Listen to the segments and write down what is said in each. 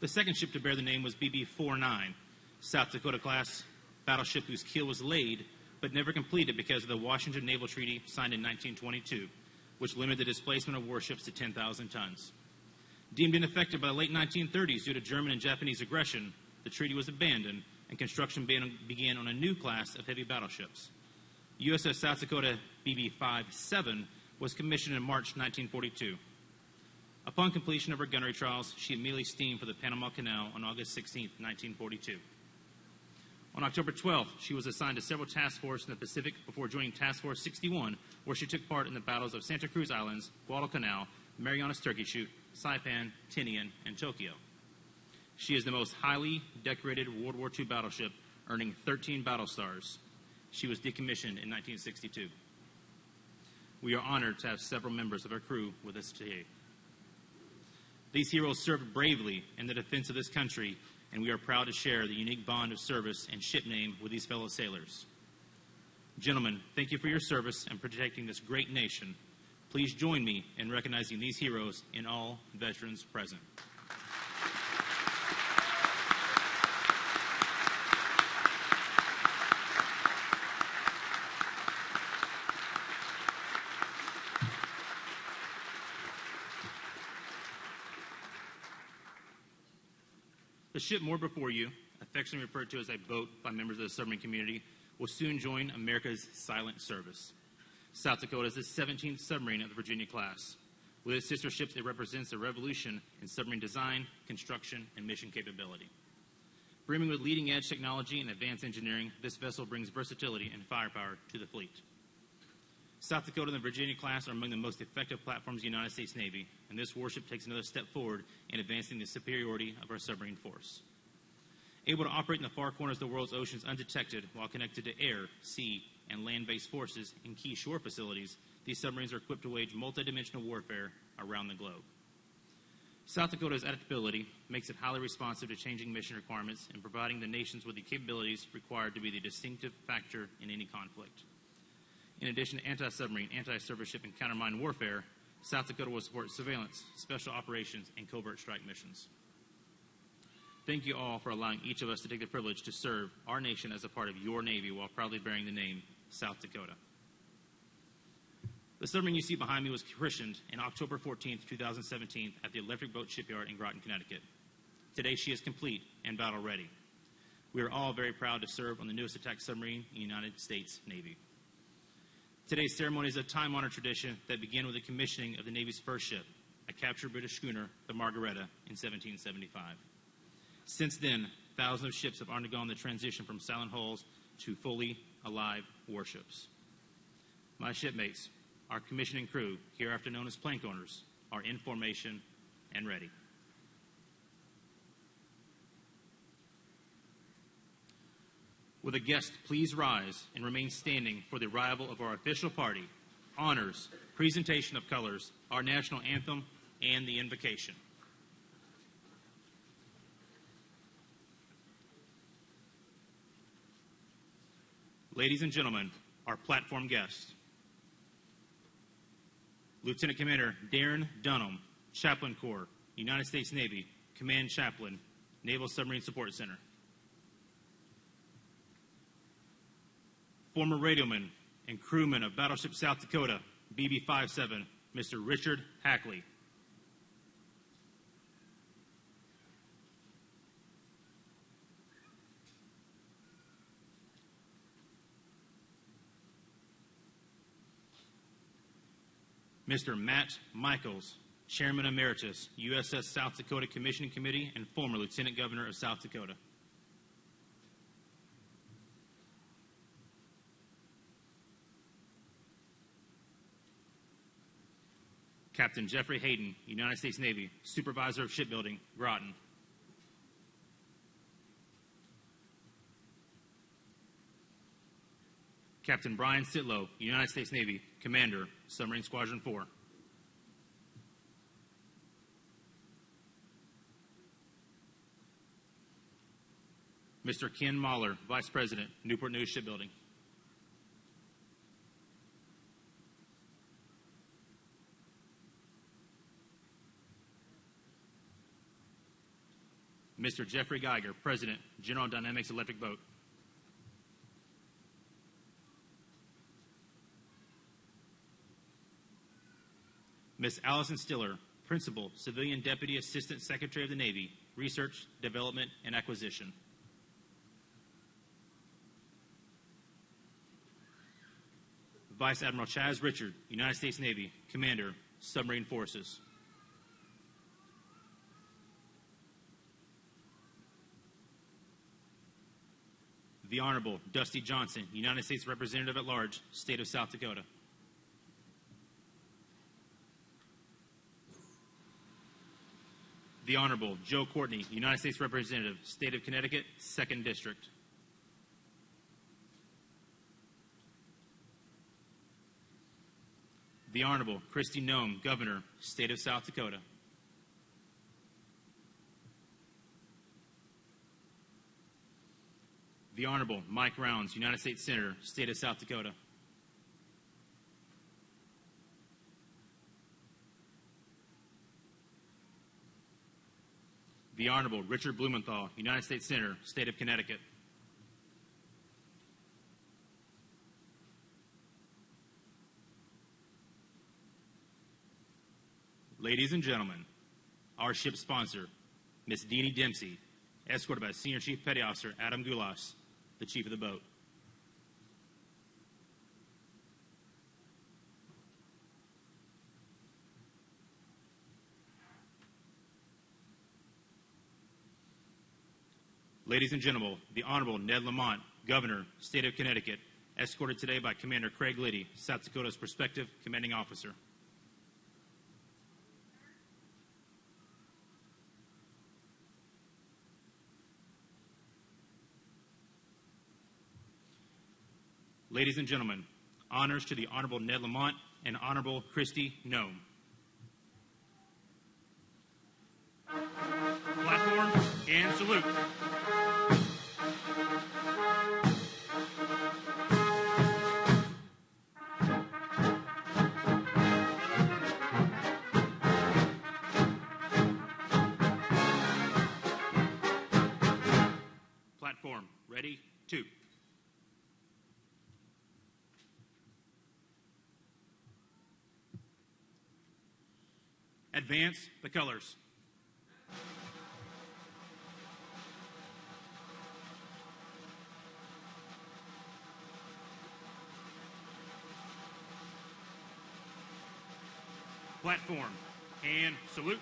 The second ship to bear the name was BB-49, South Dakota class battleship whose keel was laid but never completed because of the Washington Naval Treaty signed in 1922, which limited the displacement of warships to 10,000 tons. Deemed ineffective by the late 1930s due to German and Japanese aggression, the treaty was abandoned and construction began on a new class of heavy battleships. USS South Dakota BB-57 was commissioned in March 1942. Upon completion of her gunnery trials, she immediately steamed for the Panama Canal on August 16, 1942. On October 12th, she was assigned to several task forces in the Pacific before joining Task Force 61, where she took part in the battles of Santa Cruz Islands, Guadalcanal, Marianas Turkey Shoot, Saipan, Tinian, and Tokyo. She is the most highly decorated World War II battleship, earning 13 battle stars. She was decommissioned in 1962. We are honored to have several members of our crew with us today. These heroes served bravely in the defense of this country, and we are proud to share the unique bond of service and ship name with these fellow sailors. Gentlemen, thank you for your service and protecting this great nation. Please join me in recognizing these heroes and all veterans present. The ship moored before you, affectionately referred to as a boat by members of the submarine community, will soon join America's silent service. South Dakota is the 17th submarine of the Virginia class. With its sister ships, it represents a revolution in submarine design, construction, and mission capability. Brimming with leading-edge technology and advanced engineering, this vessel brings versatility and firepower to the fleet. South Dakota and the Virginia class are among the most effective platforms of the United States Navy, and this warship takes another step forward in advancing the superiority of our submarine force. Able to operate in the far corners of the world's oceans undetected while connected to air, sea, and land-based forces in key shore facilities, these submarines are equipped to wage multidimensional warfare around the globe. South Dakota's adaptability makes it highly responsive to changing mission requirements and providing the nations with the capabilities required to be the distinctive factor in any conflict. In addition to anti-submarine, anti-surface ship, and countermine warfare, South Dakota will support surveillance, special operations, and covert strike missions. Thank you all for allowing each of us to take the privilege to serve our nation as a part of your Navy while proudly bearing the name South Dakota. The submarine you see behind me was christened on October 14, 2017 at the Electric Boat Shipyard in Groton, Connecticut. Today she is complete and battle ready. We are all very proud to serve on the newest attack submarine in the United States Navy. Today's ceremony is a time-honored tradition that began with the commissioning of the Navy's first ship, a captured British schooner, the Margaretta, in 1775. Since then, thousands of ships have undergone the transition from silent hulls to fully alive warships. My shipmates, our commissioning crew, hereafter known as plank owners, are in formation and ready. Will the guests please rise and remain standing for the arrival of our official party, honors, presentation of colors, our national anthem, and the invocation. Ladies and gentlemen, our platform guests. Lieutenant Commander Darren Dunham, Chaplain Corps, United States Navy, Command Chaplain, Naval Submarine Support Center. Former radioman and crewman of Battleship South Dakota, BB-57, Mr. Richard Hackley. Mr. Matt Michaels, Chairman Emeritus, USS South Dakota Commissioning Committee and former Lieutenant Governor of South Dakota. Captain Jeffrey Hayden, United States Navy, Supervisor of Shipbuilding, Groton. Captain Brian Sitlow, United States Navy, Commander, Submarine Squadron 4. Mr. Ken Mahler, Vice President, Newport News Shipbuilding. Mr. Jeffrey Geiger, President, General Dynamics Electric Boat. Ms. Allison Stiller, Principal, Civilian Deputy Assistant Secretary of the Navy, Research, Development, and Acquisition. Vice Admiral Chaz Richard, United States Navy, Commander, Submarine Forces. The Honorable Dusty Johnson, United States Representative at Large, State of South Dakota. The Honorable Joe Courtney, United States Representative, State of Connecticut, 2nd District. The Honorable Kristi Noem, Governor, State of South Dakota. The Honorable Mike Rounds, United States Senator, State of South Dakota. The Honorable Richard Blumenthal, United States Senator, State of Connecticut. Ladies and gentlemen, our ship sponsor, Miss Deanie Dempsey, escorted by Senior Chief Petty Officer Adam Gulas, the chief of the boat. Ladies and gentlemen, the Honorable Ned Lamont, Governor, State of Connecticut, escorted today by Commander Craig Liddy, South Dakota's prospective commanding officer. Ladies and gentlemen, honors to the Honorable Ned Lamont and Honorable Kristi Noem. Platform and salute. Platform, ready, 2. Advance the colors. Platform and salute.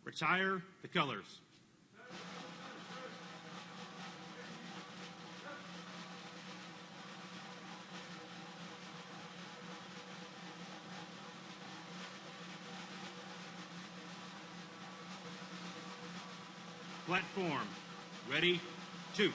Retire the colors. Platform. Ready, 2.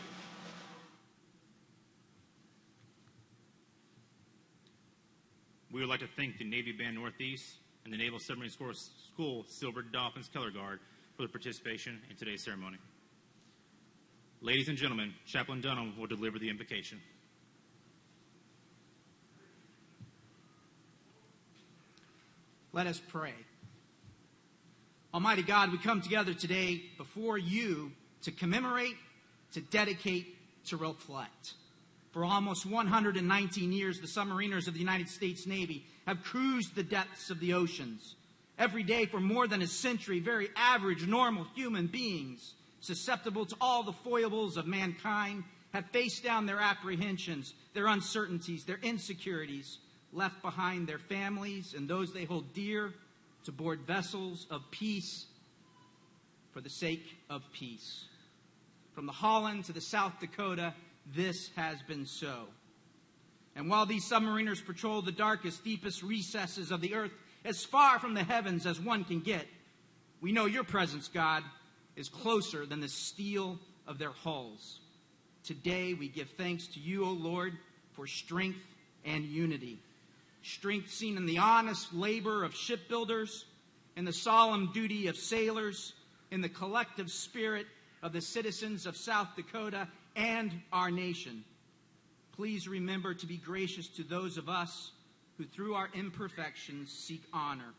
We would like to thank the Navy Band Northeast and the Naval Submarine School Silver Dolphins Color Guard for their participation in today's ceremony. Ladies and gentlemen, Chaplain Dunham will deliver the invocation. Let us pray. Almighty God, we come together today before you to commemorate, to dedicate, to reflect. For almost 119 years, the submariners of the United States Navy have cruised the depths of the oceans. Every day for more than a century, very average, normal human beings, susceptible to all the foibles of mankind, have faced down their apprehensions, their uncertainties, their insecurities, left behind their families and those they hold dear to board vessels of peace for the sake of peace. From the Holland to the South Dakota, this has been so. And while these submariners patrol the darkest, deepest recesses of the earth, as far from the heavens as one can get, we know your presence, God, is closer than the steel of their hulls. Today we give thanks to you, O Lord, for strength and unity. Strength seen in the honest labor of shipbuilders, in the solemn duty of sailors, in the collective spirit of the citizens of South Dakota and our nation. Please remember to be gracious to those of us who through our imperfections seek honor,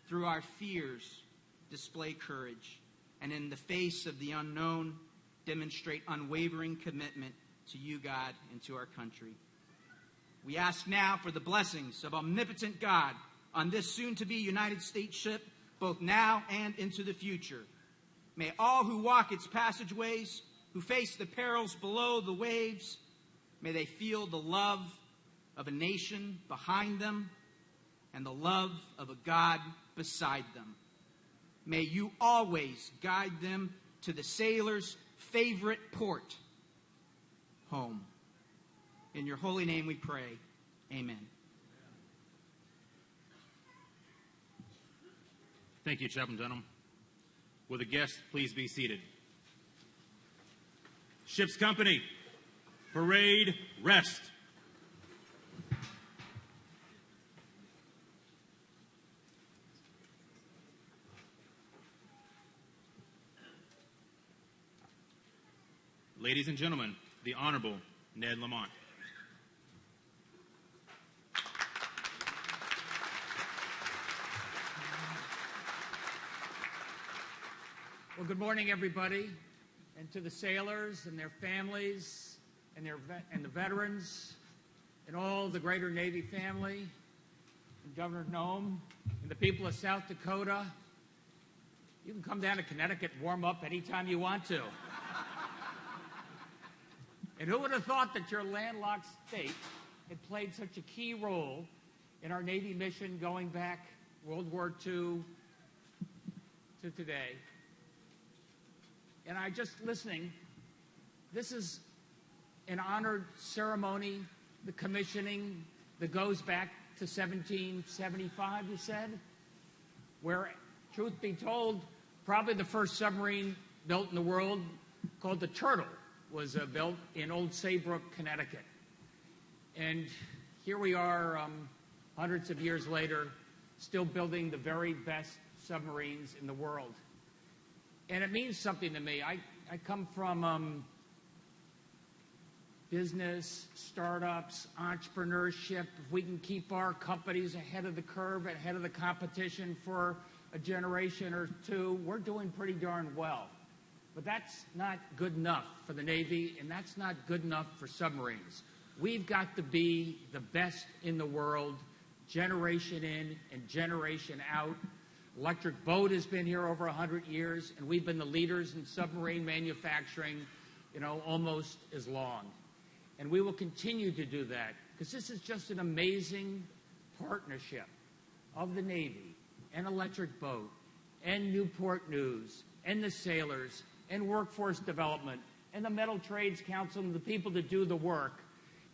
through our fears display courage, and in the face of the unknown demonstrate unwavering commitment to you, God, and to our country. We ask now for the blessings of omnipotent God on this soon-to-be United States ship, both now and into the future. May all who walk its passageways, who face the perils below the waves, may they feel the love of a nation behind them and the love of a God beside them. May you always guide them to the sailor's favorite port, home. In your holy name we pray. Amen. Thank you, Chaplain Dunham. Will the guests please be seated? Ship's company, parade rest. Ladies and gentlemen, the Honorable Ned Lamont. Well, good morning, everybody, and to the sailors and their families and the veterans and all the greater Navy family, and Governor Nome and the people of South Dakota. You can come down to Connecticut and warm up anytime you want to. And who would have thought that your landlocked state had played such a key role in our Navy mission going back World War II to today? And I just listening, this is an honored ceremony, the commissioning that goes back to 1775, you said, where, truth be told, probably the first submarine built in the world, called the Turtle, was built in Old Saybrook, Connecticut. And here we are, hundreds of years later, still building the very best submarines in the world. And it means something to me. I come from business, startups, entrepreneurship. If we can keep our companies ahead of the curve, ahead of the competition for a generation or two, we're doing pretty darn well. But that's not good enough for the Navy, and that's not good enough for submarines. We've got to be the best in the world, generation in and generation out. Electric boat has been here over 100 years, and we've been the leaders in submarine manufacturing, almost as long. And we will continue to do that, because this is just an amazing partnership of the Navy and Electric Boat and Newport News and the sailors and workforce development and the Metal Trades Council and the people that do the work.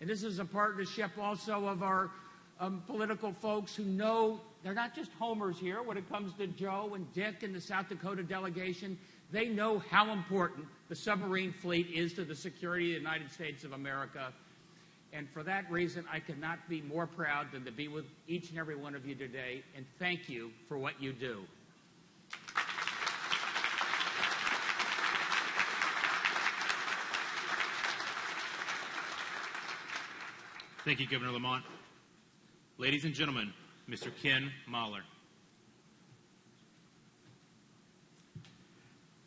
And this is a partnership also of our political folks who know they're not just homers here when it comes to Joe and Dick and the South Dakota delegation. They know how important the submarine fleet is to the security of the United States of America. And for that reason, I could not be more proud than to be with each and every one of you today, and thank you for what you do. Thank you, Governor Lamont. Ladies and gentlemen, Mr. Ken Mahler.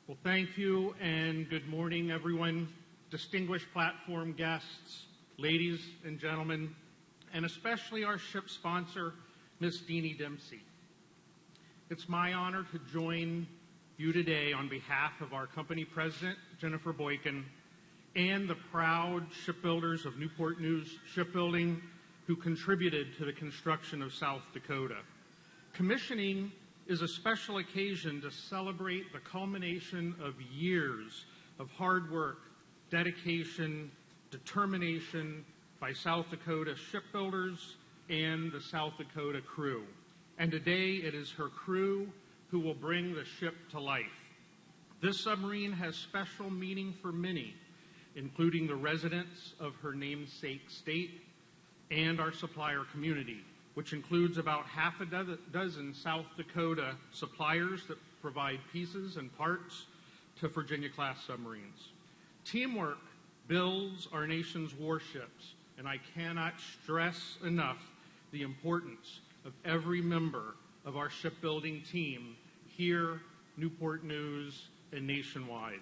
Well, thank you, and good morning, everyone, distinguished platform guests, ladies and gentlemen, and especially our ship sponsor, Ms. Deanie Dempsey. It's my honor to join you today on behalf of our company president, Jennifer Boykin, and the proud shipbuilders of Newport News Shipbuilding who contributed to the construction of South Dakota. Commissioning is a special occasion to celebrate the culmination of years of hard work, dedication, determination by South Dakota shipbuilders and the South Dakota crew. And today it is her crew who will bring the ship to life. This submarine has special meaning for many, including the residents of her namesake state and our supplier community, which includes about half a dozen South Dakota suppliers that provide pieces and parts to Virginia-class submarines. Teamwork builds our nation's warships, and I cannot stress enough the importance of every member of our shipbuilding team here, Newport News, and nationwide.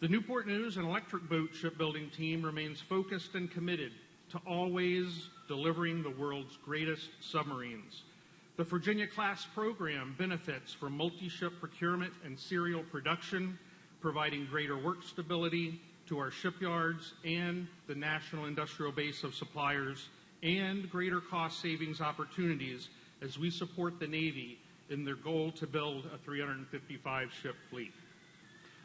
The Newport News and Electric Boat shipbuilding team remains focused and committed to always delivering the world's greatest submarines. The Virginia-class program benefits from multi-ship procurement and serial production, providing greater work stability to our shipyards and the national industrial base of suppliers, and greater cost savings opportunities as we support the Navy in their goal to build a 355-ship fleet.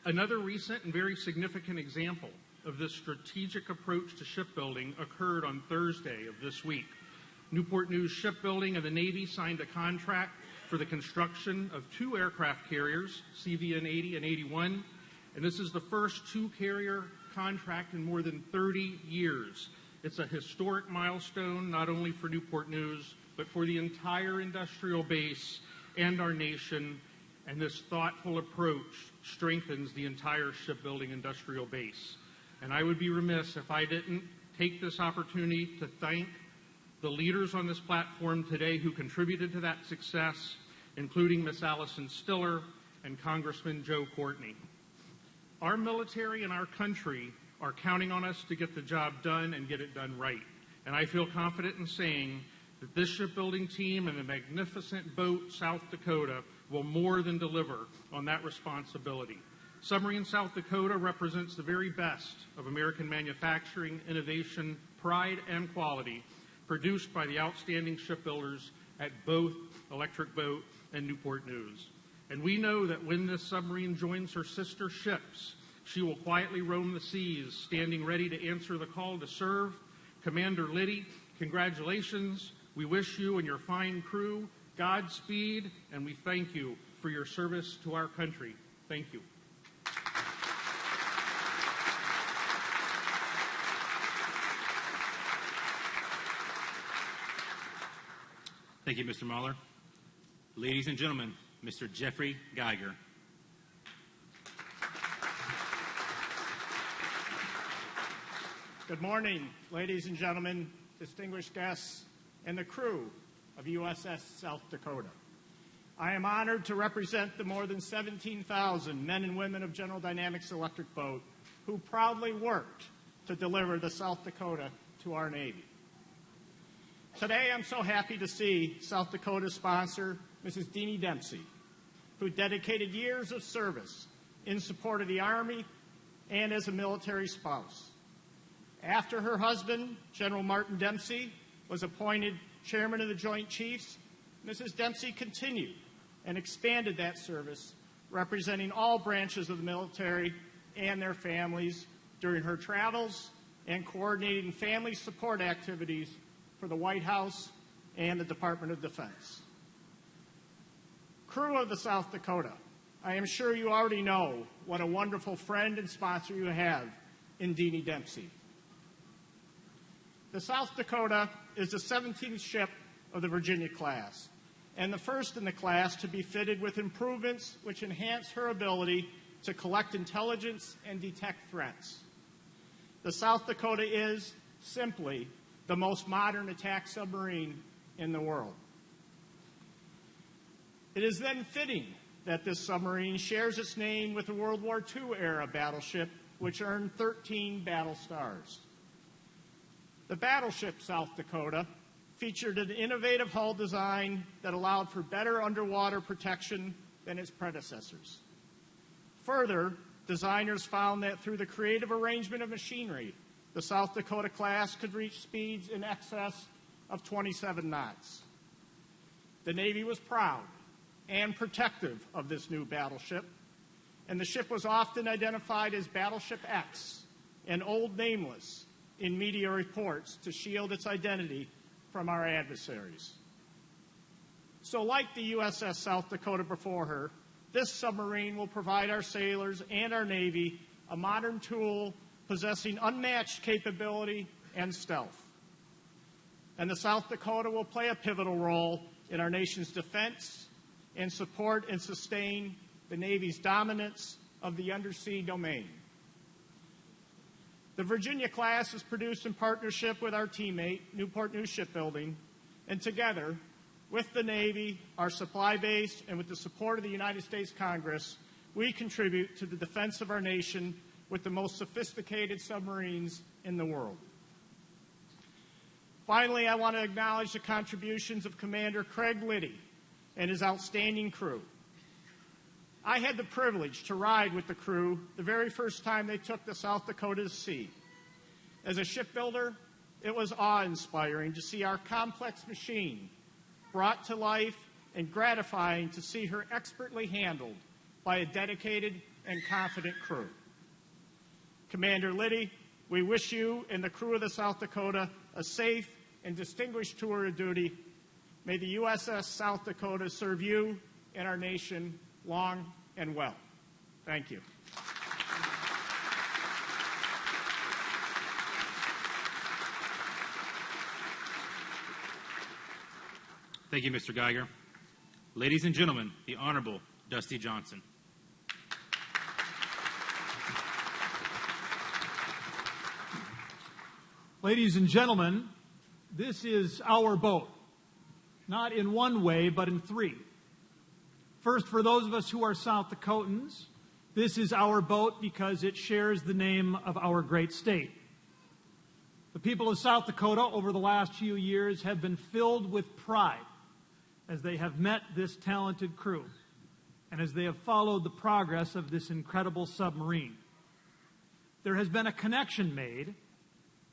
Another recent and very significant example of this strategic approach to shipbuilding occurred on Thursday of this week. Newport News Shipbuilding and the Navy signed a contract for the construction of 2 aircraft carriers, CVN-80 and 81, and this is the first 2-carrier contract in more than 30 years. It's a historic milestone not only for Newport News, but for the entire industrial base and our nation, and this thoughtful approach strengthens the entire shipbuilding industrial base. And I would be remiss if I didn't take this opportunity to thank the leaders on this platform today who contributed to that success, including Ms. Allison Stiller and Congressman Joe Courtney. Our military and our country are counting on us to get the job done and get it done right. And I feel confident in saying that this shipbuilding team and the magnificent boat, South Dakota, will more than deliver on that responsibility. Submarine South Dakota represents the very best of American manufacturing, innovation, pride, and quality produced by the outstanding shipbuilders at both Electric Boat and Newport News. And we know that when this submarine joins her sister ships, she will quietly roam the seas, standing ready to answer the call to serve. Commander Liddy, congratulations. We wish you and your fine crew Godspeed, and we thank you for your service to our country. Thank you. Thank you, Mr. Mahler. Ladies and gentlemen, Mr. Jeffrey Geiger. Good morning, ladies and gentlemen, distinguished guests, and the crew of USS South Dakota. I am honored to represent the more than 17,000 men and women of General Dynamics Electric Boat who proudly worked to deliver the South Dakota to our Navy. Today, I'm so happy to see South Dakota's sponsor, Mrs. Deanie Dempsey, who dedicated years of service in support of the Army and as a military spouse. After her husband, General Martin Dempsey, was appointed Chairman of the Joint Chiefs, Mrs. Dempsey continued and expanded that service, representing all branches of the military and their families during her travels and coordinating family support activities for the White House and the Department of Defense. Crew of the South Dakota, I am sure you already know what a wonderful friend and sponsor you have in Deanie Dempsey. The South Dakota is the 17th ship of the Virginia class, and the first in the class to be fitted with improvements which enhance her ability to collect intelligence and detect threats. The South Dakota is, simply, the most modern attack submarine in the world. It is then fitting that this submarine shares its name with a World War II-era battleship which earned 13 battle stars. The battleship South Dakota featured an innovative hull design that allowed for better underwater protection than its predecessors. Further, designers found that through the creative arrangement of machinery, the South Dakota class could reach speeds in excess of 27 knots. The Navy was proud and protective of this new battleship, and the ship was often identified as Battleship X and Old Nameless in media reports to shield its identity from our adversaries. So like the USS South Dakota before her, this submarine will provide our sailors and our Navy a modern tool possessing unmatched capability and stealth. And the South Dakota will play a pivotal role in our nation's defense and support and sustain the Navy's dominance of the undersea domain. The Virginia class is produced in partnership with our teammate, Newport News Shipbuilding, and together, with the Navy, our supply base, and with the support of the United States Congress, we contribute to the defense of our nation with the most sophisticated submarines in the world. Finally, I want to acknowledge the contributions of Commander Craig Liddy and his outstanding crew. I had the privilege to ride with the crew the very first time they took the South Dakota to sea. As a shipbuilder, it was awe-inspiring to see our complex machine brought to life and gratifying to see her expertly handled by a dedicated and confident crew. Commander Liddy, we wish you and the crew of the South Dakota a safe and distinguished tour of duty. May the USS South Dakota serve you and our nation long and well. Thank you. Thank you, Mr. Geiger. Ladies and gentlemen, the Honorable Dusty Johnson. Ladies and gentlemen, this is our boat. Not in one way, but in three. First, for those of us who are South Dakotans, this is our boat because it shares the name of our great state. The people of South Dakota over the last few years have been filled with pride as they have met this talented crew and as they have followed the progress of this incredible submarine. There has been a connection made,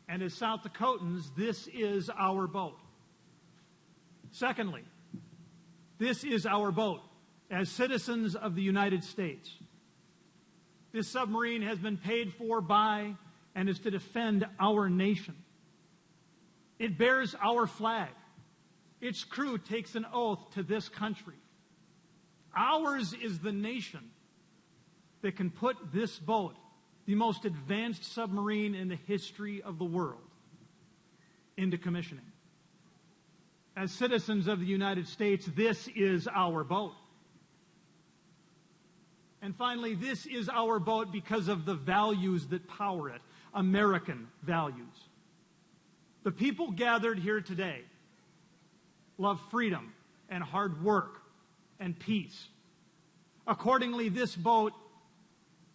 and as South Dakotans, this is our boat. Secondly, this is our boat as citizens of the United States. This submarine has been paid for by and is to defend our nation. It bears our flag. Its crew takes an oath to this country. Ours is the nation that can put this boat, the most advanced submarine in the history of the world, into commissioning. As citizens of the United States, this is our boat. And finally, this is our boat because of the values that power it, American values. The people gathered here today love freedom and hard work and peace. Accordingly, this boat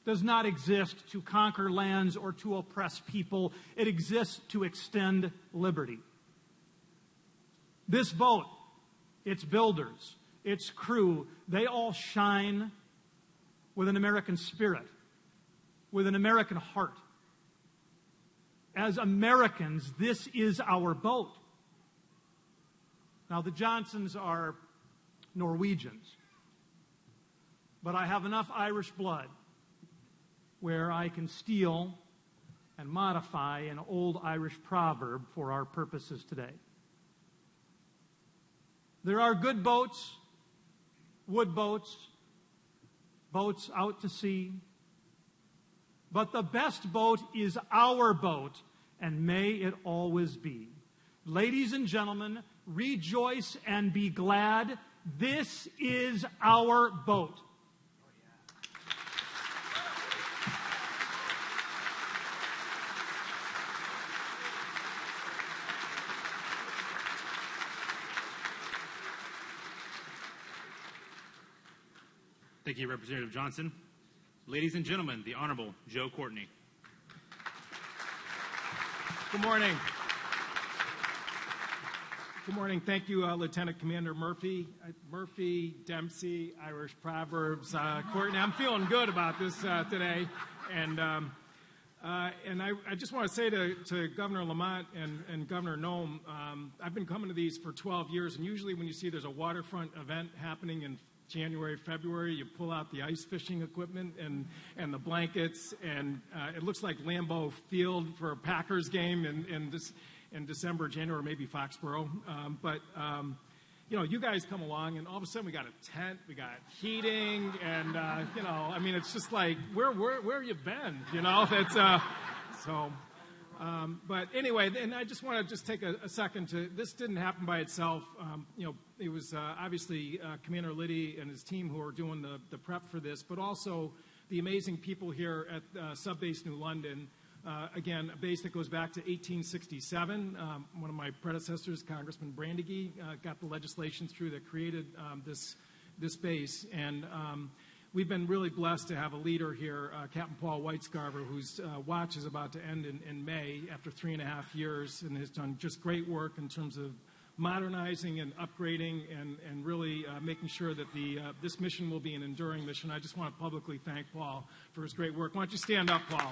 does not exist to conquer lands or to oppress people. It exists to extend liberty. This boat, its builders, its crew, they all shine with an American spirit, with an American heart. As Americans, this is our boat. Now, the Johnsons are Norwegians, but I have enough Irish blood where I can steal and modify an old Irish proverb for our purposes today. There are good boats, wood boats, boats out to sea. But the best boat is our boat, and may it always be. Ladies and gentlemen, rejoice and be glad. This is our boat. Thank you, Representative Johnson. Ladies and gentlemen, the Honorable Joe Courtney. Good morning. Good morning. Thank you, Lieutenant Commander Murphy. Murphy, Dempsey, Irish Proverbs, Courtney. I'm feeling good about this today. And I just want to say to Governor Lamont and Governor Noem, I've been coming to these for 12 years, and usually when you see there's a waterfront event happening in January, February, you pull out the ice fishing equipment and the blankets, and it looks like Lambeau Field for a Packers game in December, January, maybe Foxborough. But you guys come along, and all of a sudden we got a tent, we got heating, and it's just like where have you been? That's so. But anyway, and I just want to take a second to, this didn't happen by itself. It was obviously Commander Liddy and his team who are doing the prep for this, but also the amazing people here at Subbase New London. Again, a base that goes back to 1867. One of my predecessors, Congressman Brandegie, got the legislation through that created this base. And we've been really blessed to have a leader here, Captain Paul Whitescarver, whose watch is about to end in May after 3.5 years, and has done just great work in terms of modernizing and upgrading and really making sure that this mission will be an enduring mission. I just want to publicly thank Paul for his great work. Why don't you stand up, Paul?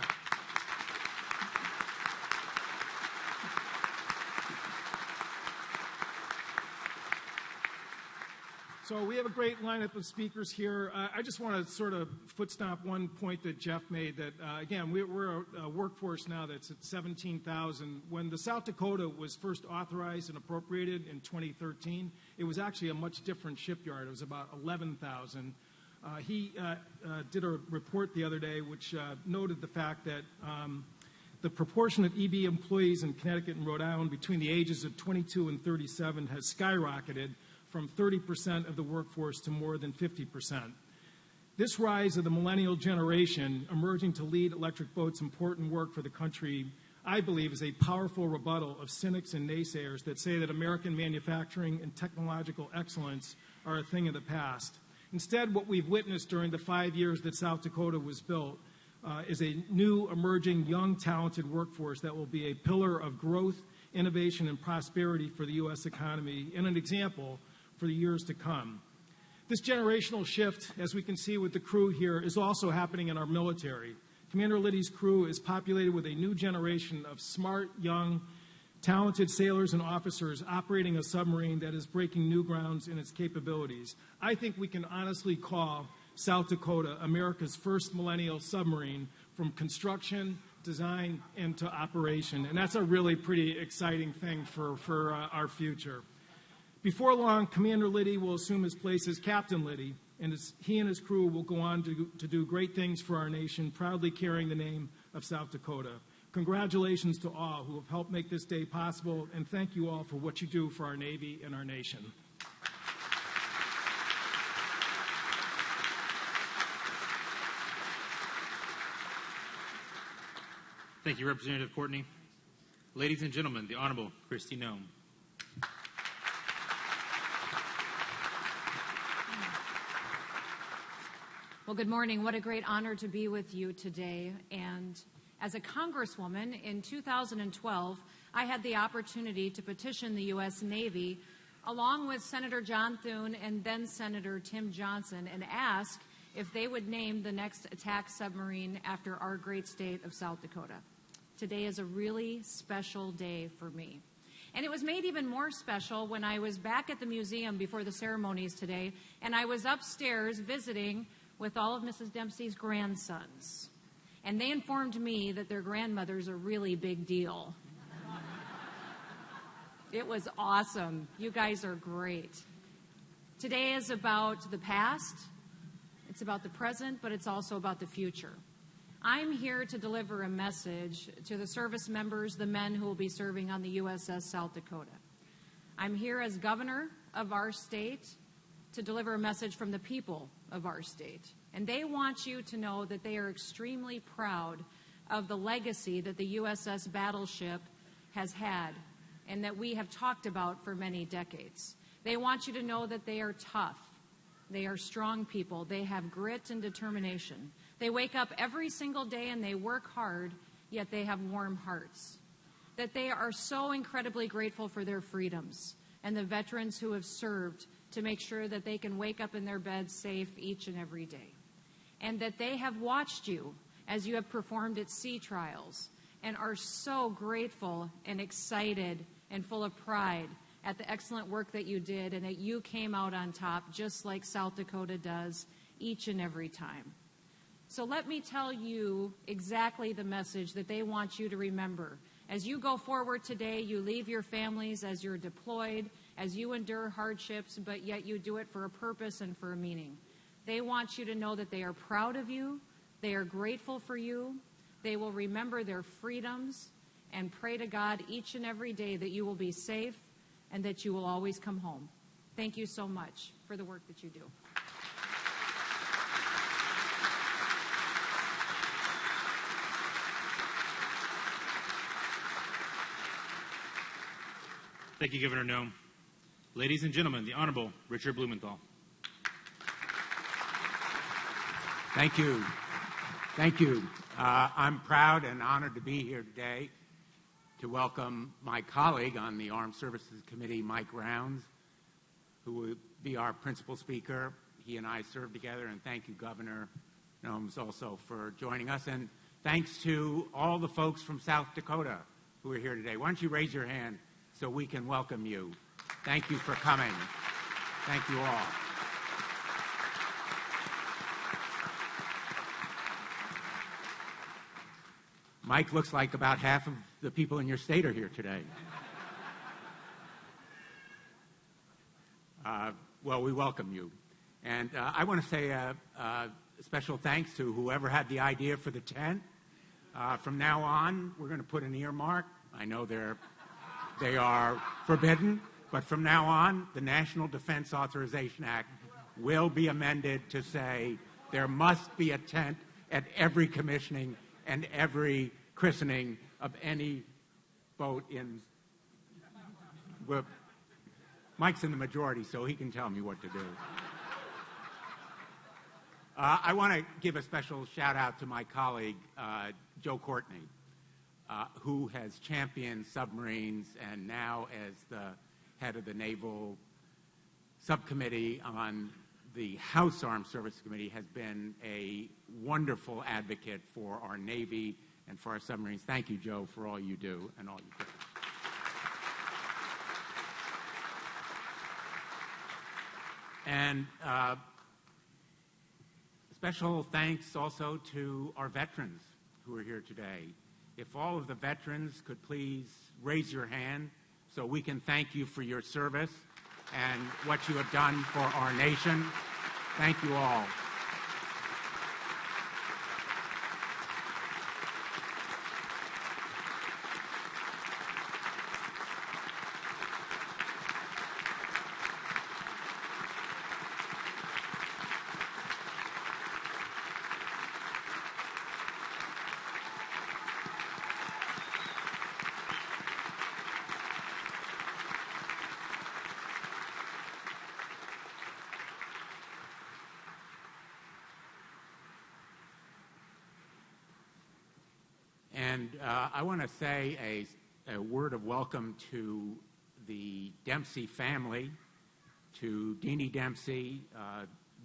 So we have a great lineup of speakers here. I just want to sort of foot stomp one point that Jeff made, that, again, we're a workforce now that's at 17,000. When the South Dakota was first authorized and appropriated in 2013, it was actually a much different shipyard. It was about 11,000. He did a report the other day which noted the fact that the proportion of EB employees in Connecticut and Rhode Island between the ages of 22 and 37 has skyrocketed from 30% of the workforce to more than 50%. This rise of the millennial generation emerging to lead electric boats' important work for the country, I believe, is a powerful rebuttal of cynics and naysayers that say that American manufacturing and technological excellence are a thing of the past. Instead, what we've witnessed during the 5 years that South Dakota was built is a new, emerging, young, talented workforce that will be a pillar of growth, innovation, and prosperity for the U.S. economy, and an example for the years to come. This generational shift, as we can see with the crew here, is also happening in our military. Commander Liddy's crew is populated with a new generation of smart, young, talented sailors and officers operating a submarine that is breaking new grounds in its capabilities. I think we can honestly call South Dakota America's first millennial submarine, from construction, design, into operation. And that's a really pretty exciting thing for our future. Before long, Commander Liddy will assume his place as Captain Liddy, and he and his crew will go on to do great things for our nation, proudly carrying the name of South Dakota. Congratulations to all who have helped make this day possible, and thank you all for what you do for our Navy and our nation. Thank you, Representative Courtney. Ladies and gentlemen, the Honorable Kristi Noem. Well, good morning. What a great honor to be with you today. And as a Congresswoman in 2012, I had the opportunity to petition the U.S. Navy along with Senator John Thune and then Senator Tim Johnson and ask if they would name the next attack submarine after our great state of South Dakota. Today is a really special day for me. And it was made even more special when I was back at the museum before the ceremonies today, and I was upstairs visiting with all of Mrs. Dempsey's grandsons. And they informed me that their grandmother's a really big deal. It was awesome. You guys are great. Today is about the past. It's about the present, but it's also about the future. I'm here to deliver a message to the service members, the men who will be serving on the USS South Dakota. I'm here as governor of our state to deliver a message from the people of our state. And they want you to know that they are extremely proud of the legacy that the USS Battleship has had and that we have talked about for many decades. They want you to know that they are tough. They are strong people. They have grit and determination. They wake up every single day and they work hard, yet they have warm hearts. That they are so incredibly grateful for their freedoms and the veterans who have served to make sure that they can wake up in their beds safe each and every day. And that they have watched you as you have performed at sea trials and are so grateful and excited and full of pride at the excellent work that you did and that you came out on top just like South Dakota does each and every time. So let me tell you exactly the message that they want you to remember. As you go forward today, you leave your families as you're deployed, as you endure hardships, but yet you do it for a purpose and for a meaning. They want you to know that they are proud of you, they are grateful for you, they will remember their freedoms, and pray to God each and every day that you will be safe and that you will always come home. Thank you so much for the work that you do. Thank you, Governor Noem. Ladies and gentlemen, the Honorable Richard Blumenthal. Thank you. Thank you. I'm proud and honored to be here today to welcome my colleague on the Armed Services Committee, Mike Rounds, who will be our principal speaker. He and I served together, and thank you, Governor Noem, also for joining us. And thanks to all the folks from South Dakota who are here today. Why don't you raise your hand so we can welcome you. Thank you for coming. Thank you all. Mike, looks like about half of the people in your state are here today. Well, we welcome you. And I want to say a special thanks to whoever had the idea for the tent. From now on, we're going to put an earmark. I know they are forbidden, but from now on, the National Defense Authorization Act will be amended to say there must be a tent at every commissioning and every christening of any boat in. Well, Mike's in the majority, so he can tell me what to do. I want to give a special shout out to my colleague, Joe Courtney, who has championed submarines and now as the head of the Naval Subcommittee on the House Armed Services Committee has been a wonderful advocate for our Navy and for our submarines. Thank you, Joe, for all you do and all you do. And special thanks also to our veterans who are here today. If all of the veterans could please raise your hand so we can thank you for your service and what you have done for our nation. Thank you all. And I want to say a word of welcome to the Dempsey family, to Deanie Dempsey.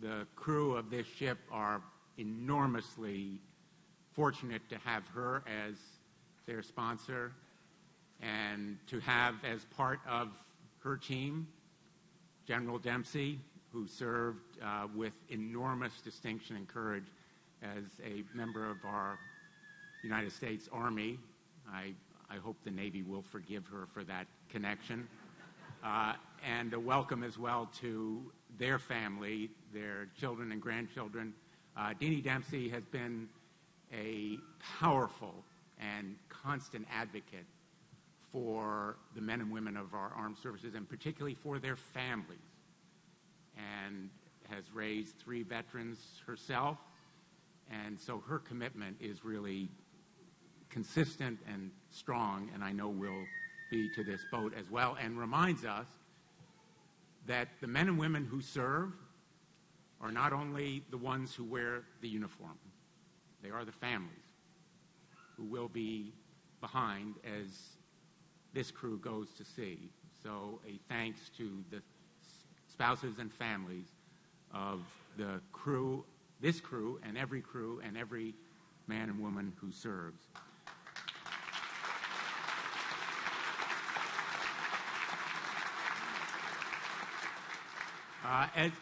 The crew of this ship are enormously fortunate to have her as their sponsor and to have as part of her team General Dempsey, who served with enormous distinction and courage as a member of our United States Army. I hope the Navy will forgive her for that connection. And a welcome as well to their family, their children and grandchildren. Deanie Dempsey has been a powerful and constant advocate for the men and women of our armed services, and particularly for their families, and has raised 3 veterans herself. And so her commitment is really consistent and strong, and I know will be to this boat as well, and reminds us that the men and women who serve are not only the ones who wear the uniform, they are the families who will be behind as this crew goes to sea. So a thanks to the spouses and families of the crew, this crew and every man and woman who serves.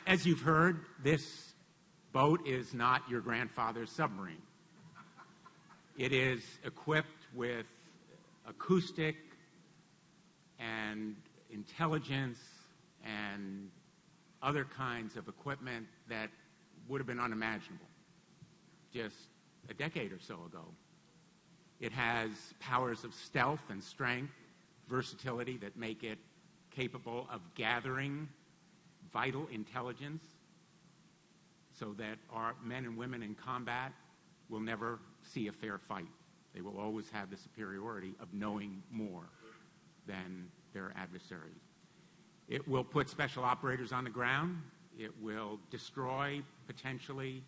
As you've heard, this boat is not your grandfather's submarine. It is equipped with acoustic and intelligence and other kinds of equipment that would have been unimaginable just a decade or so ago. It has powers of stealth and strength, versatility that make it capable of gathering vital intelligence so that our men and women in combat will never see a fair fight. They will always have the superiority of knowing more than their adversaries. It will put special operators on the ground. It will destroy, potentially,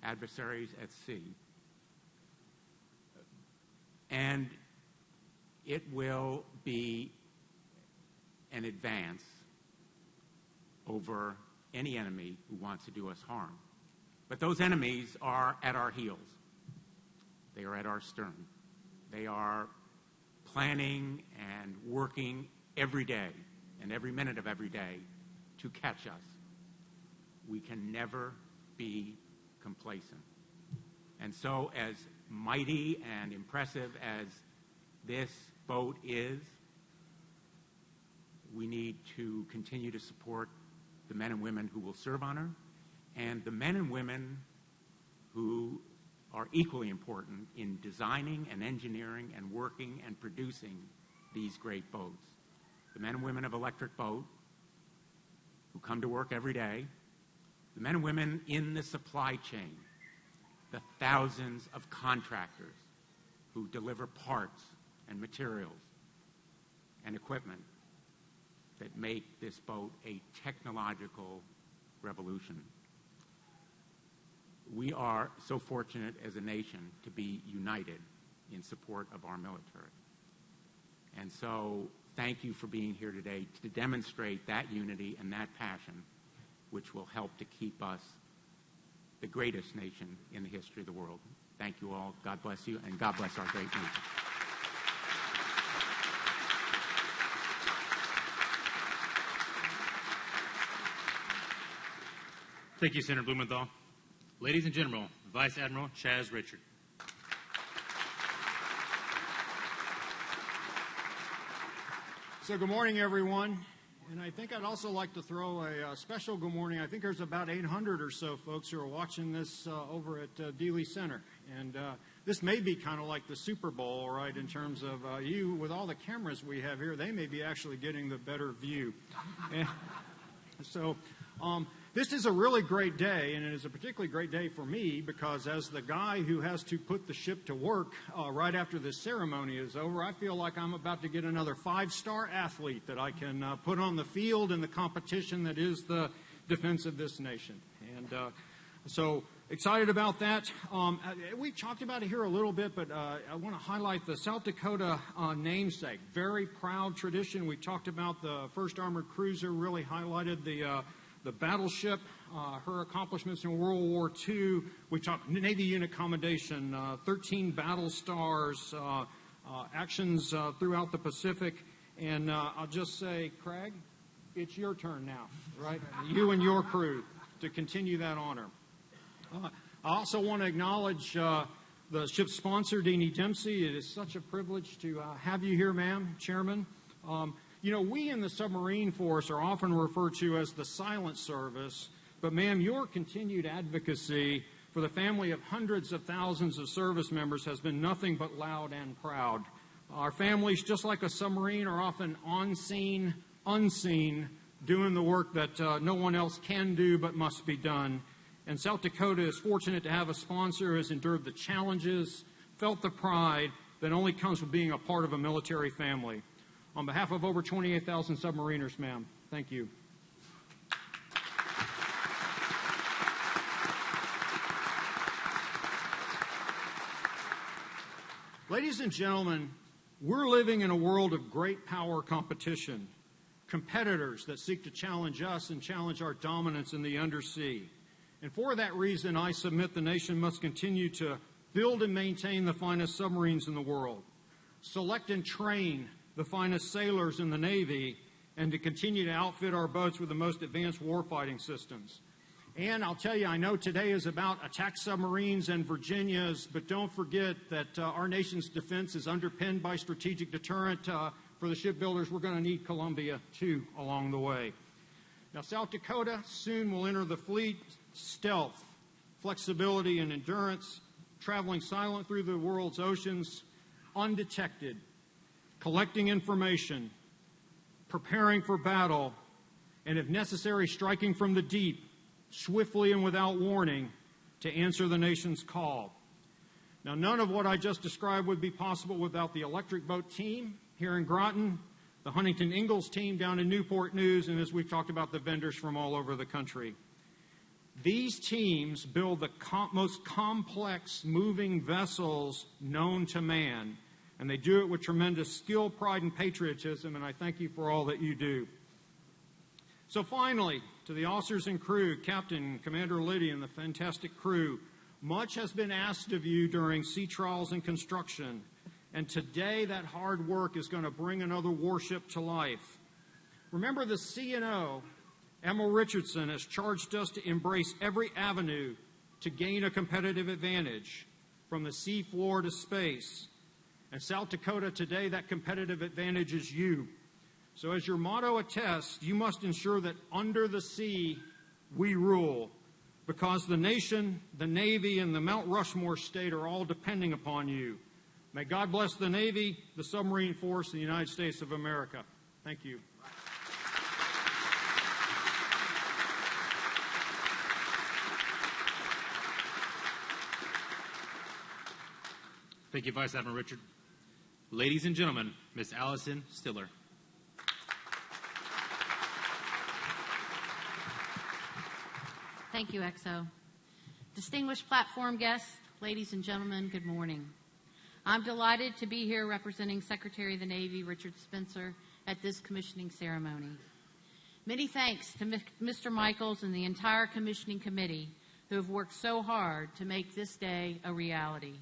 adversaries at sea. And it will be an advance over any enemy who wants to do us harm. But those enemies are at our heels. They are at our stern. They are planning and working every day and every minute of every day to catch us. We can never be complacent. And so, as mighty and impressive as this boat is, we need to continue to support the men and women who will serve on her, and the men and women who are equally important in designing and engineering and working and producing these great boats. The men and women of Electric Boat who come to work every day, the men and women in the supply chain, the thousands of contractors who deliver parts and materials and equipment that make this boat a technological revolution. We are so fortunate as a nation to be united in support of our military. And so thank you for being here today to demonstrate that unity and that passion, which will help to keep us the greatest nation in the history of the world. Thank you all. God bless you, and God bless our great nation. Thank you, Senator Blumenthal. Ladies and gentlemen, Vice Admiral Chaz Richard. So good morning, everyone. And I think I'd also like to throw a special good morning. I think there's about 800 or so folks who are watching this over at Dealey Center. And this may be kind of like the Super Bowl, right, in terms of you, with all the cameras we have here, they may be actually getting the better view. And so this is a really great day, and it is a particularly great day for me because as the guy who has to put the ship to work right after this ceremony is over, I feel like I'm about to get another 5-star athlete that I can put on the field in the competition that is the defense of this nation. And so excited about that. We talked about it here a little bit, but I want to highlight the South Dakota namesake. Very proud tradition. We talked about the 1st Armored Cruiser, really highlighted the battleship, her accomplishments in World War II. We talked Navy unit commendation, 13 battle stars, actions throughout the Pacific. And I'll just say, Craig, it's your turn now, right? You and your crew to continue that honor. I also want to acknowledge the ship's sponsor, Deanie Dempsey. It is such a privilege to have you here, ma'am, Chairman. You know, we in the submarine force are often referred to as the silent service, but ma'am, your continued advocacy for the family of hundreds of thousands of service members has been nothing but loud and proud. Our families, just like a submarine, are often on scene, unseen, doing the work that no one else can do but must be done. And South Dakota is fortunate to have a sponsor who has endured the challenges, felt the pride that only comes with being a part of a military family. On behalf of over 28,000 submariners, ma'am, thank you. Ladies and gentlemen, we're living in a world of great power competition, competitors that seek to challenge us and challenge our dominance in the undersea. And for that reason, I submit the nation must continue to build and maintain the finest submarines in the world, select and train the finest sailors in the Navy, and to continue to outfit our boats with the most advanced warfighting systems. And I'll tell you, I know today is about attack submarines and Virginias, but don't forget that our nation's defense is underpinned by strategic deterrent. For the shipbuilders, we're going to need Columbia, too, along the way. Now, South Dakota soon will enter the fleet. Stealth, flexibility, and endurance, traveling silent through the world's oceans, undetected, collecting information, preparing for battle, and if necessary, striking from the deep, swiftly and without warning, to answer the nation's call. Now, none of what I just described would be possible without the electric boat team here in Groton, the Huntington Ingalls team down in Newport News, and as we've talked about, the vendors from all over the country. These teams build the most complex moving vessels known to man, and they do it with tremendous skill, pride, and patriotism, and I thank you for all that you do. So finally, to the officers and crew, Captain, Commander Liddy, and the fantastic crew, much has been asked of you during sea trials and construction, and today that hard work is going to bring another warship to life. Remember, the C&O, Admiral Richardson, has charged us to embrace every avenue to gain a competitive advantage, from the sea floor to space. And South Dakota today, that competitive advantage is you. So as your motto attests, you must ensure that under the sea we rule, because the nation, the Navy, and the Mount Rushmore state are all depending upon you. May God bless the Navy, the submarine force, and the United States of America. Thank you. Thank you, Vice Admiral Richard. Ladies and gentlemen, Ms. Allison Stiller. Thank you, XO. Distinguished platform guests, ladies and gentlemen, good morning. I'm delighted to be here representing Secretary of the Navy Richard Spencer at this commissioning ceremony. Many thanks to Mr. Michaels and the entire commissioning committee who have worked so hard to make this day a reality.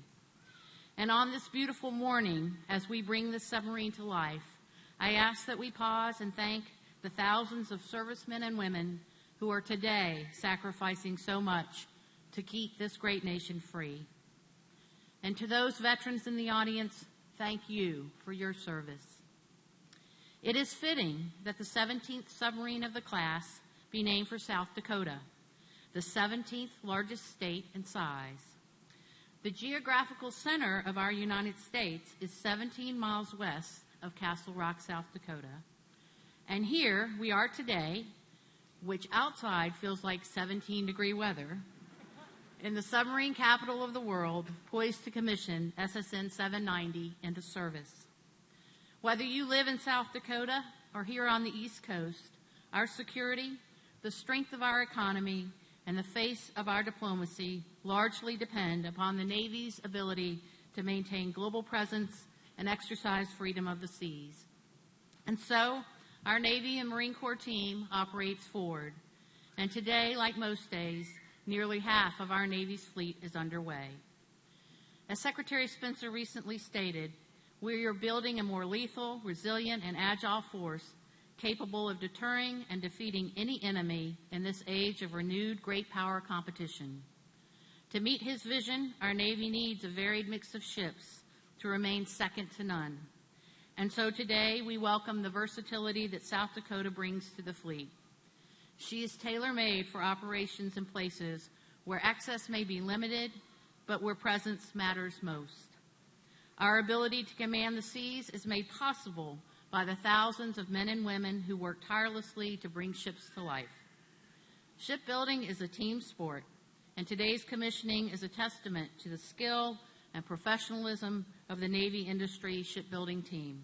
And on this beautiful morning, as we bring this submarine to life, I ask that we pause and thank the thousands of servicemen and women who are today sacrificing so much to keep this great nation free. And to those veterans in the audience, thank you for your service. It is fitting that the 17th submarine of the class be named for South Dakota, the 17th largest state in size. The geographical center of our United States is 17 miles west of Castle Rock, South Dakota. And here we are today, which outside feels like 17-degree weather, in the submarine capital of the world, poised to commission SSN 790 into service. Whether you live in South Dakota or here on the East Coast, our security, the strength of our economy, and the face of our diplomacy largely depend upon the Navy's ability to maintain global presence and exercise freedom of the seas. And so, our Navy and Marine Corps team operates forward. And today, like most days, nearly half of our Navy's fleet is underway. As Secretary Spencer recently stated, we are building a more lethal, resilient, and agile force capable of deterring and defeating any enemy in this age of renewed great power competition. To meet his vision, our Navy needs a varied mix of ships to remain second to none. And so today we welcome the versatility that South Dakota brings to the fleet. She is tailor-made for operations in places where access may be limited, but where presence matters most. Our ability to command the seas is made possible by the thousands of men and women who work tirelessly to bring ships to life. Shipbuilding is a team sport, and today's commissioning is a testament to the skill and professionalism of the Navy industry shipbuilding team.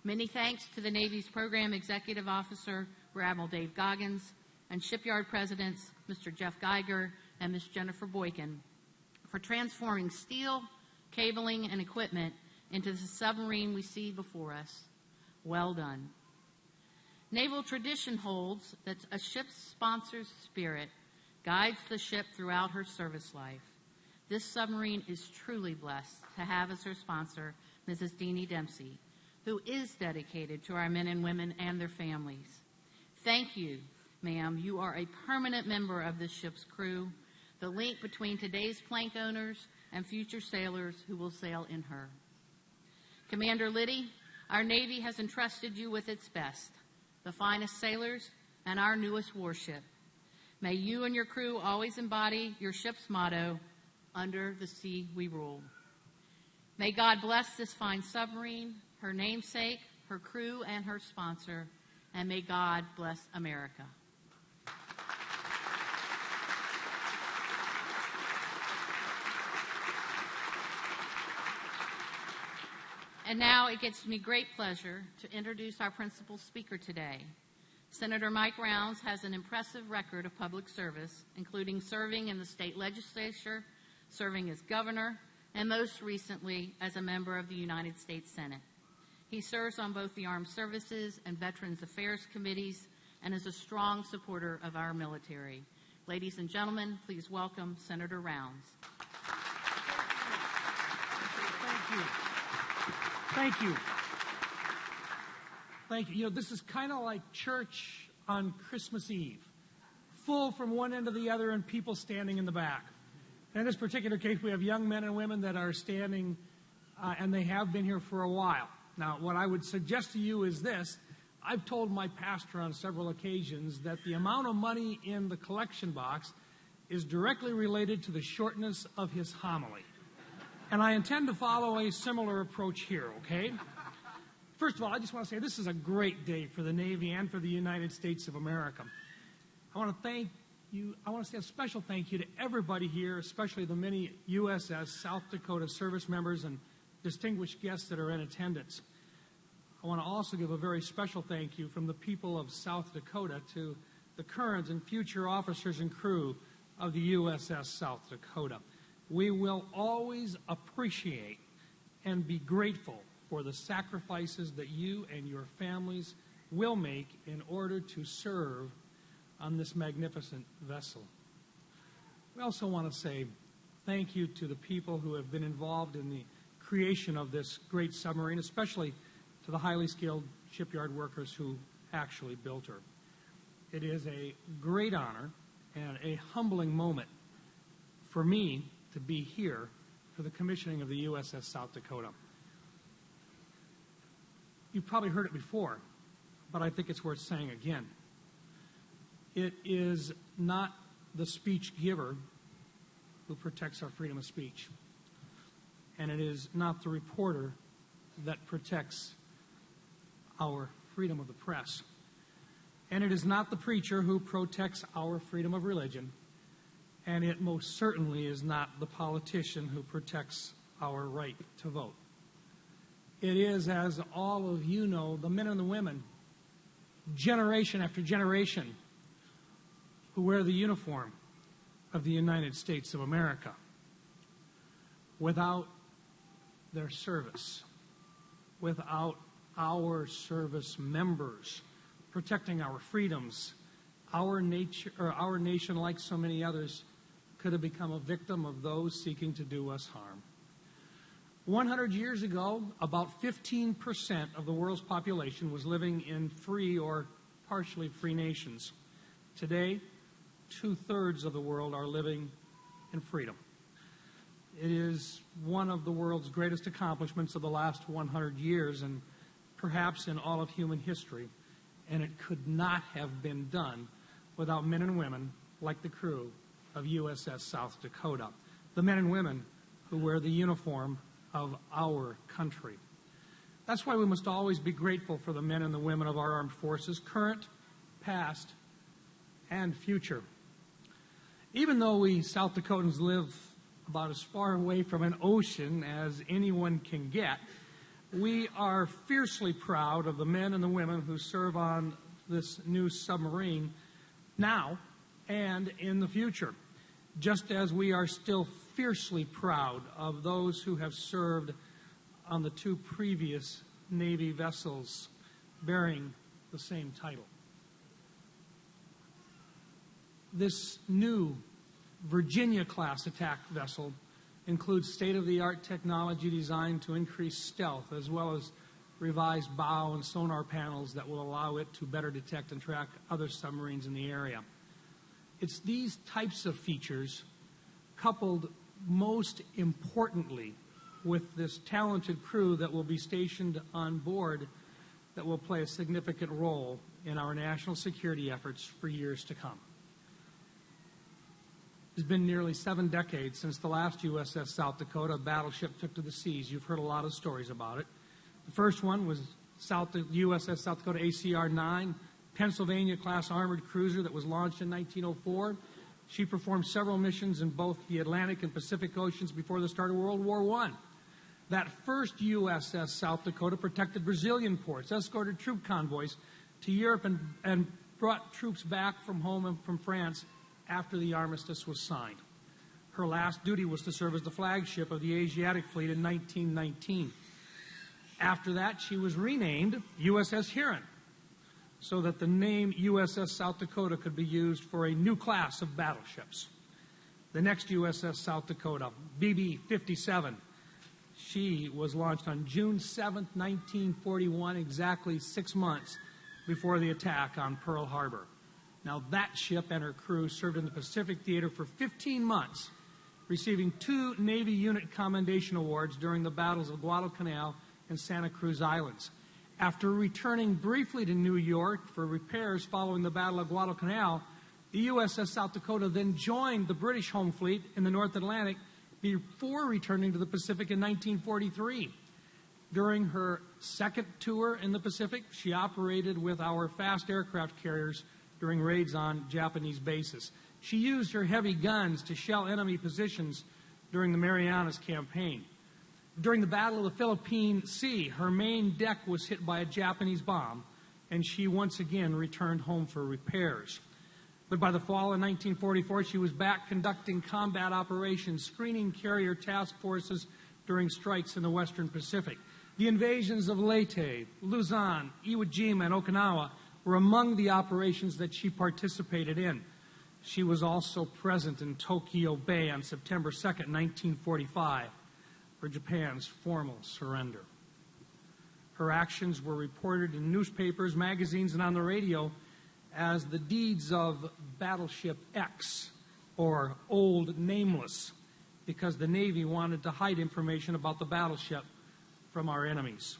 Many thanks to the Navy's Program Executive Officer, Rear Admiral Dave Goggins, and shipyard presidents, Mr. Jeff Geiger and Ms. Jennifer Boykin, for transforming steel, cabling, and equipment into the submarine we see before us. Well done. Naval tradition holds that a ship's sponsor's spirit guides the ship throughout her service life. This submarine is truly blessed to have as her sponsor Mrs. Deanie Dempsey, who is dedicated to our men and women and their families. Thank you, ma'am. You are a permanent member of this ship's crew, the link between today's plank owners and future sailors who will sail in her. Commander Liddy, our Navy has entrusted you with its best, the finest sailors and our newest warship. May you and your crew always embody your ship's motto, "Under the sea we rule." May God bless this fine submarine, her namesake, her crew, and her sponsor, and may God bless America. And now it gives me great pleasure to introduce our principal speaker today. Senator Mike Rounds has an impressive record of public service, including serving in the state legislature, serving as governor, and most recently as a member of the United States Senate. He serves on both the Armed Services and Veterans Affairs committees and is a strong supporter of our military. Ladies and gentlemen, please welcome Senator Rounds. Thank you. Thank you. Thank you. You know, this is kind of like church on Christmas Eve. Full from one end to the other and people standing in the back. And in this particular case, we have young men and women that are standing, and they have been here for a while. Now, what I would suggest to you is this. I've told my pastor on several occasions that the amount of money in the collection box is directly related to the shortness of his homily. And I intend to follow a similar approach here, okay? First of all, I just want to say this is a great day for the Navy and for the United States of America. I want to thank you. I want to say a special thank you to everybody here, especially the many USS South Dakota service members and distinguished guests that are in attendance. I want to also give a very special thank you from the people of South Dakota to the current and future officers and crew of the USS South Dakota. We will always appreciate and be grateful for the sacrifices that you and your families will make in order to serve on this magnificent vessel. We also want to say thank you to the people who have been involved in the creation of this great submarine, especially to the highly skilled shipyard workers who actually built her. It is a great honor and a humbling moment for me to be here for the commissioning of the USS South Dakota. You've probably heard it before, but I think it's worth saying again. It is not the speech giver who protects our freedom of speech, and it is not the reporter that protects our freedom of the press, and it is not the preacher who protects our freedom of religion, and it most certainly is not the politician who protects our right to vote. It is, as all of you know, the men and the women, generation after generation, who wear the uniform of the United States of America. Without their service, without our service members protecting our freedoms, our nation, like so many others, could have become a victim of those seeking to do us harm. 100 years ago, about 15% of the world's population was living in free or partially free nations. Today, 2/3 of the world are living in freedom. It is one of the world's greatest accomplishments of the last 100 years, and perhaps in all of human history, and it could not have been done without men and women like the crew of USS South Dakota, the men and women who wear the uniform of our country. That's why we must always be grateful for the men and the women of our armed forces, current, past, and future. Even though we South Dakotans live about as far away from an ocean as anyone can get, we are fiercely proud of the men and the women who serve on this new submarine now and in the future, just as we are still fiercely proud of those who have served on the two previous Navy vessels bearing the same title. This new Virginia-class attack vessel includes state-of-the-art technology designed to increase stealth, as well as revised bow and sonar panels that will allow it to better detect and track other submarines in the area. It's these types of features, coupled most importantly with this talented crew that will be stationed on board, that will play a significant role in our national security efforts for years to come. It's been nearly 7 decades since the last USS South Dakota battleship took to the seas. You've heard a lot of stories about it. The first one was USS South Dakota ACR-9, Pennsylvania-class armored cruiser that was launched in 1904. She performed several missions in both the Atlantic and Pacific Oceans before the start of World War I. That first USS South Dakota protected Brazilian ports, escorted troop convoys to Europe, and brought troops back from home and from France after the armistice was signed. Her last duty was to serve as the flagship of the Asiatic Fleet in 1919. After that, she was renamed USS Huron, so that the name USS South Dakota could be used for a new class of battleships. The next USS South Dakota, BB-57, she was launched on June 7, 1941, exactly 6 months before the attack on Pearl Harbor. Now, that ship and her crew served in the Pacific Theater for 15 months, receiving 2 Navy Unit Commendation Awards during the battles of Guadalcanal and Santa Cruz Islands. After returning briefly to New York for repairs following the Battle of Guadalcanal, the USS South Dakota then joined the British home fleet in the North Atlantic before returning to the Pacific in 1943. During her second tour in the Pacific, she operated with our fast aircraft carriers during raids on Japanese bases. She used her heavy guns to shell enemy positions during the Marianas Campaign. During the Battle of the Philippine Sea, her main deck was hit by a Japanese bomb, and she once again returned home for repairs. But by the fall of 1944, she was back conducting combat operations, screening carrier task forces during strikes in the Western Pacific. The invasions of Leyte, Luzon, Iwo Jima, and Okinawa were among the operations that she participated in. She was also present in Tokyo Bay on September 2, 1945, for Japan's formal surrender. Her actions were reported in newspapers, magazines, and on the radio as the deeds of Battleship X, or Old Nameless, because the Navy wanted to hide information about the battleship from our enemies.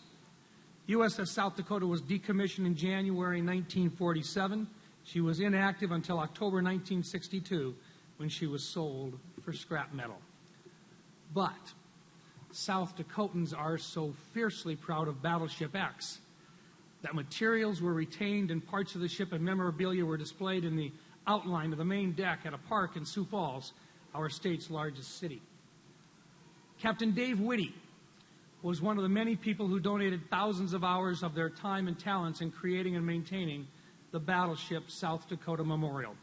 USS South Dakota was decommissioned in January 1947. She was inactive until October 1962, when she was sold for scrap metal. But South Dakotans are so fiercely proud of Battleship X that materials were retained in parts of the ship and memorabilia were displayed in the outline of the main deck at a park in Sioux Falls, our state's largest city. Captain Dave Whitty was one of the many people who donated thousands of hours of their time and talents in creating and maintaining the Battleship South Dakota Memorial.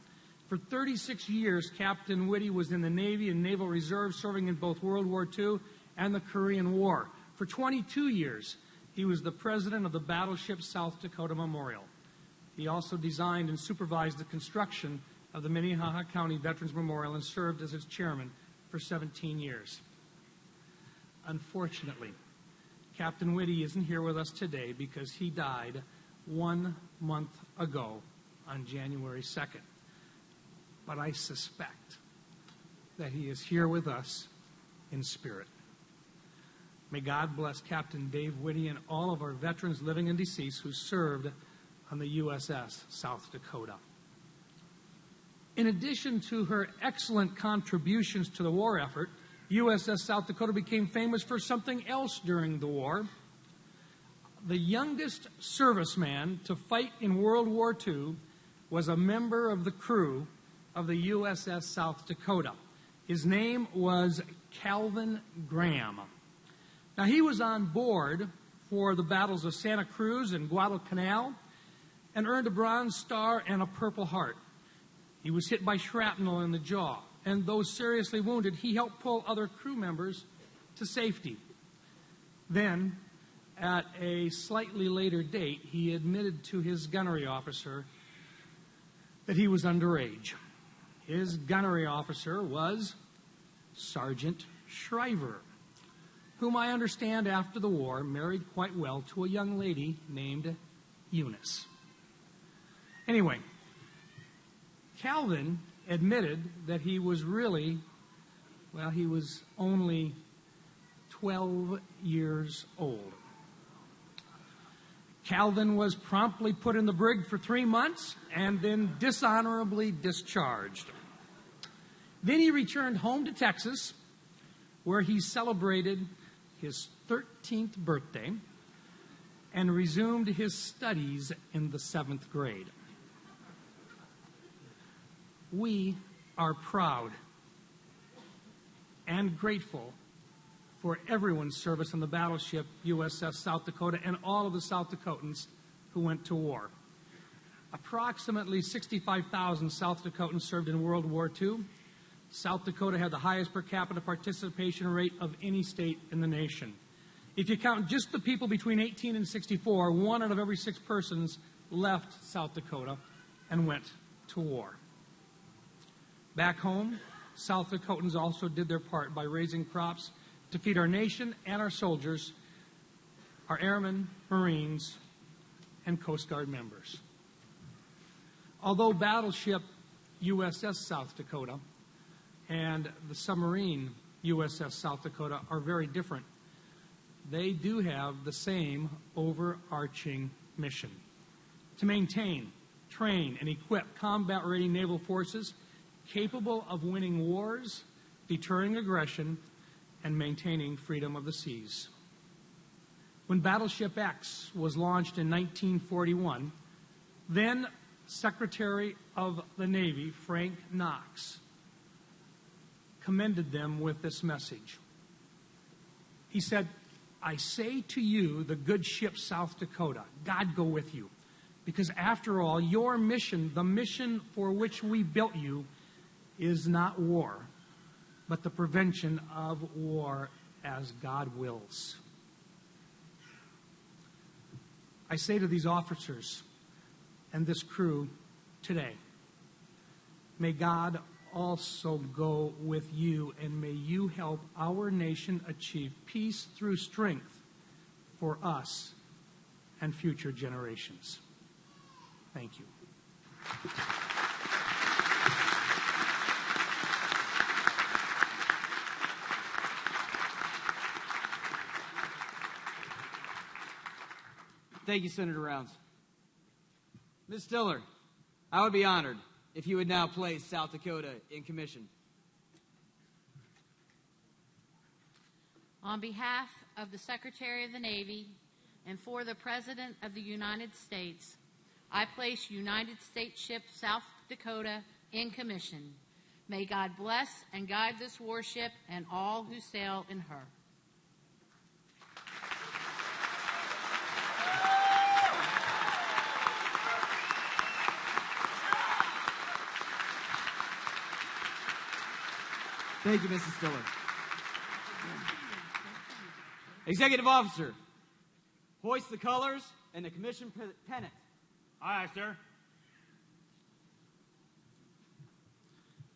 For 36 years, Captain Whitty was in the Navy and Naval Reserve, serving in both World War II and the Korean War. For 22 years, he was the president of the Battleship South Dakota Memorial. He also designed and supervised the construction of the Minnehaha County Veterans Memorial and served as its chairman for 17 years. Unfortunately, Captain Whitty isn't here with us today because he died 1 month ago on January 2nd. But I suspect that he is here with us in spirit. May God bless Captain Dave Whitty and all of our veterans living and deceased who served on the USS South Dakota. In addition to her excellent contributions to the war effort, USS South Dakota became famous for something else during the war. The youngest serviceman to fight in World War II was a member of the crew of the USS South Dakota. His name was Calvin Graham. Now, he was on board for the battles of Santa Cruz and Guadalcanal and earned a Bronze Star and a Purple Heart. He was hit by shrapnel in the jaw, and though seriously wounded, he helped pull other crew members to safety. Then, at a slightly later date, he admitted to his gunnery officer that he was underage. His gunnery officer was Sergeant Shriver, whom I understand after the war married quite well to a young lady named Eunice. Anyway, Calvin admitted that he was really, well, he was only 12 years old. Calvin was promptly put in the brig for 3 months and then dishonorably discharged. Then he returned home to Texas, where he celebrated his 13th birthday and resumed his studies in the 7th grade. We are proud and grateful for everyone's service on the battleship USS South Dakota and all of the South Dakotans who went to war. Approximately 65,000 South Dakotans served in World War II. South Dakota had the highest per capita participation rate of any state in the nation. If you count just the people between 18 and 64, 1 out of every 6 persons left South Dakota and went to war. Back home, South Dakotans also did their part by raising crops to feed our nation and our soldiers, our airmen, Marines, and Coast Guard members. Although battleship USS South Dakota and the submarine USS South Dakota are very different, they do have the same overarching mission: to maintain, train, and equip combat-ready naval forces capable of winning wars, deterring aggression, and maintaining freedom of the seas. When Battleship X was launched in 1941, then Secretary of the Navy, Frank Knox, commended them with this message. He said, "I say to you, the good ship South Dakota, God go with you. Because after all, your mission, the mission for which we built you, is not war, but the prevention of war as God wills." I say to these officers and this crew today, may God also go with you, and may you help our nation achieve peace through strength for us and future generations. Thank you. Thank you, Senator Rounds. Ms. Stiller, I would be honored if you would now place South Dakota in commission. On behalf of the Secretary of the Navy and for the President of the United States, I place United States ship South Dakota in commission. May God bless and guide this warship and all who sail in her. Thank you, Mrs. Stiller. Executive Officer, hoist the colors and the commission pennant. Aye, sir.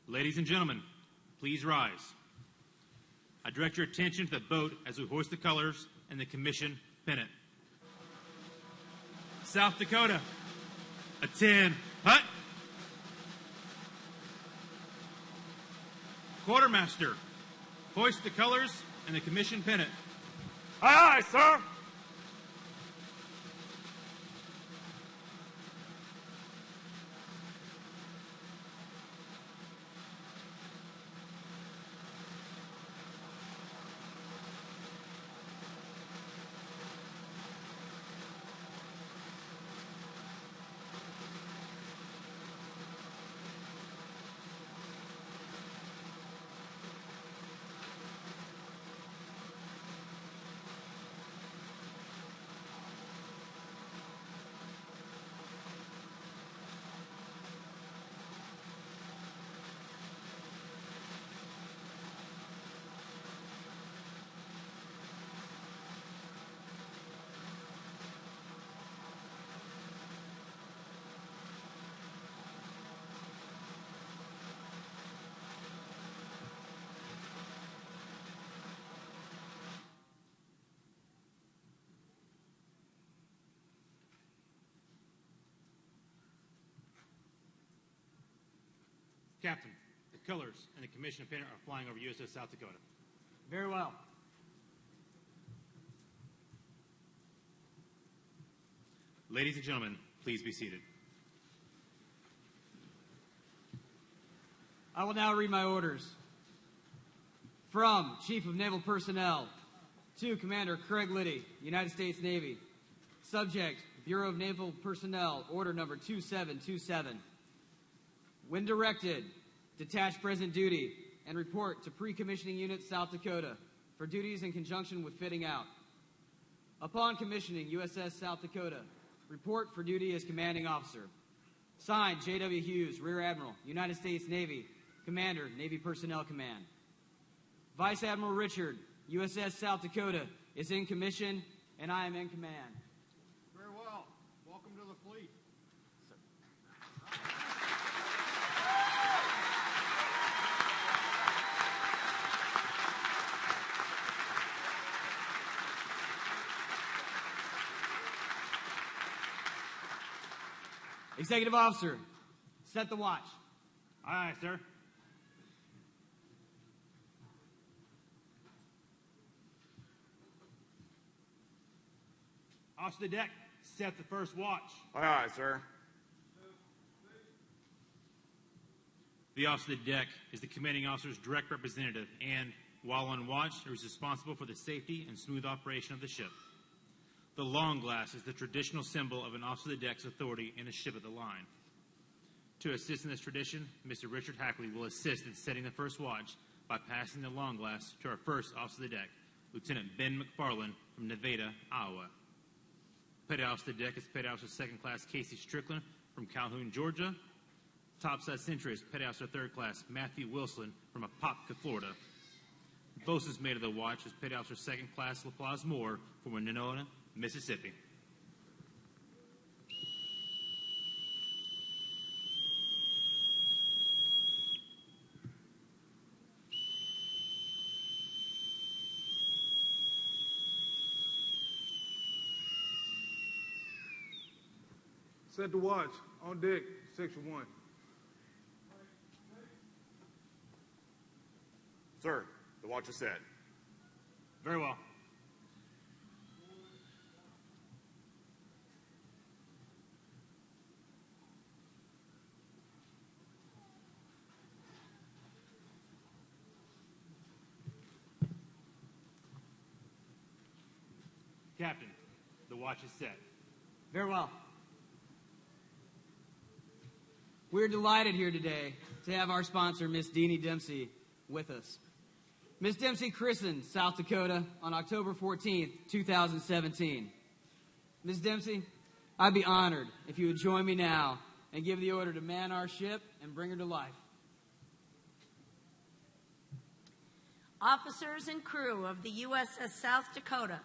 Ladies and gentlemen, please rise. I direct your attention to the boat as we hoist the colors and the commission pennant. South Dakota, a 10, hut. Quartermaster, hoist the colors and the commission pennant. Aye, aye, sir. Captain, the colors and the commission of pennant are flying over USS South Dakota. Very well. Ladies and gentlemen, please be seated. I will now read my orders. From Chief of Naval Personnel to Commander Craig Liddy, United States Navy. Subject, Bureau of Naval Personnel, Order Number 2727. When directed, detach present duty and report to Pre-Commissioning Unit South Dakota for duties in conjunction with fitting out. Upon commissioning USS South Dakota, report for duty as Commanding Officer. Signed, J.W. Hughes, Rear Admiral, United States Navy, Commander, Navy Personnel Command. Vice Admiral Richard, USS South Dakota, is in commission, and I am in command. Very well. Welcome to the fleet. Executive Officer, set the watch. Aye, sir. Off the deck, set the first watch. Aye, aye, sir. The officer of the deck is the commanding officer's direct representative and, while on watch, is responsible for the safety and smooth operation of the ship. The long glass is the traditional symbol of an officer of the deck's authority in a ship of the line. To assist in this tradition, Mr. Richard Hackley will assist in setting the first watch by passing the long glass to our first officer of the deck, Lieutenant Ben McFarland from Nevada, Iowa. Petty Officer of the deck is Petty Officer Second Class Casey Strickland from Calhoun, Georgia. Topside Sentry is Petty Officer Third Class Matthew Wilson from Apopka, Florida. Bosun's mate of the watch is Petty Officer Second Class LaPlace Moore from Winona, Mississippi. Set the watch. On deck, Section 1. Sir, the watch is set. Very well. Captain, the watch is set. Very well. We're delighted here today to have our sponsor, Miss Deanie Dempsey, with us. Miss Dempsey christened South Dakota on October 14th, 2017. Miss Dempsey, I'd be honored if you would join me now and give the order to man our ship and bring her to life. Officers and crew of the USS South Dakota,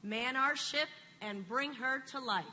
man our ship and bring her to life.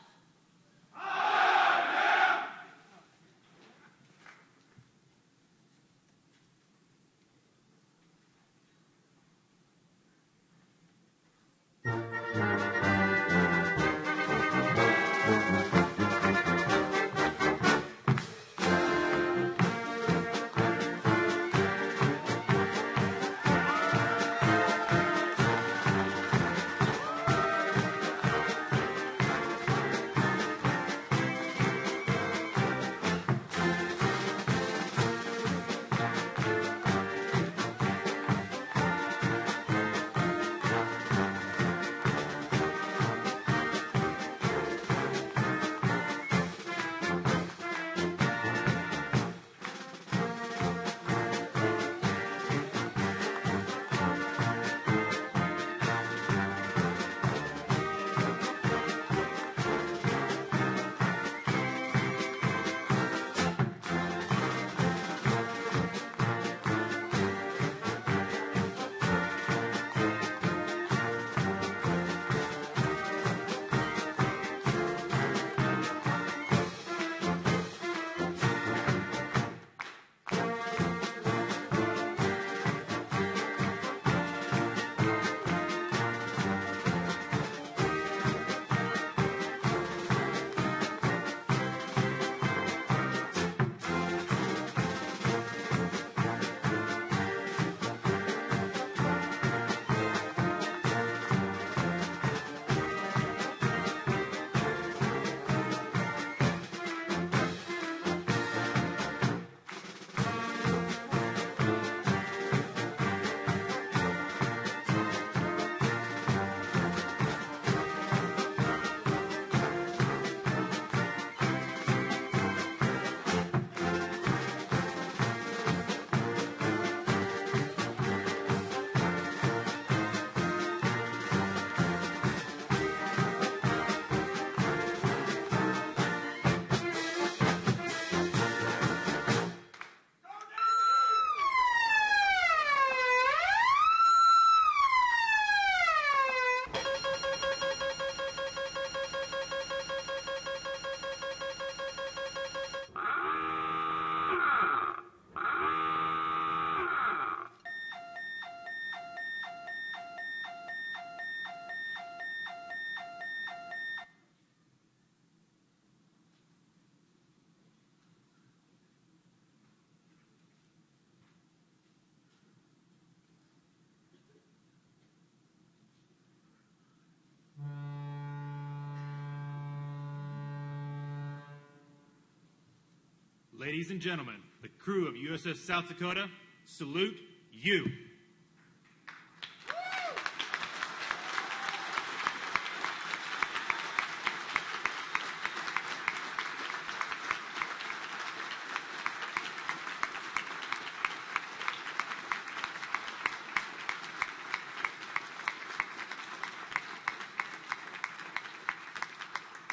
Ladies and gentlemen, the crew of USS South Dakota salute you.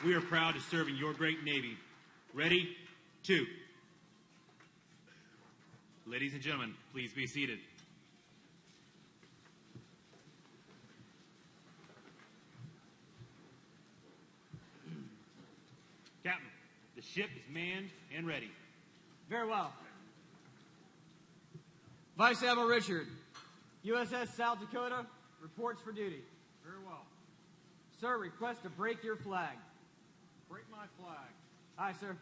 We are proud to serve in your great Navy. Ready? 2. Ladies and gentlemen, please be seated. Captain, the ship is manned and ready. Very well. Vice Admiral Richard, USS South Dakota, reports for duty. Very well. Sir, request to break your flag. Break my flag. Aye, sir.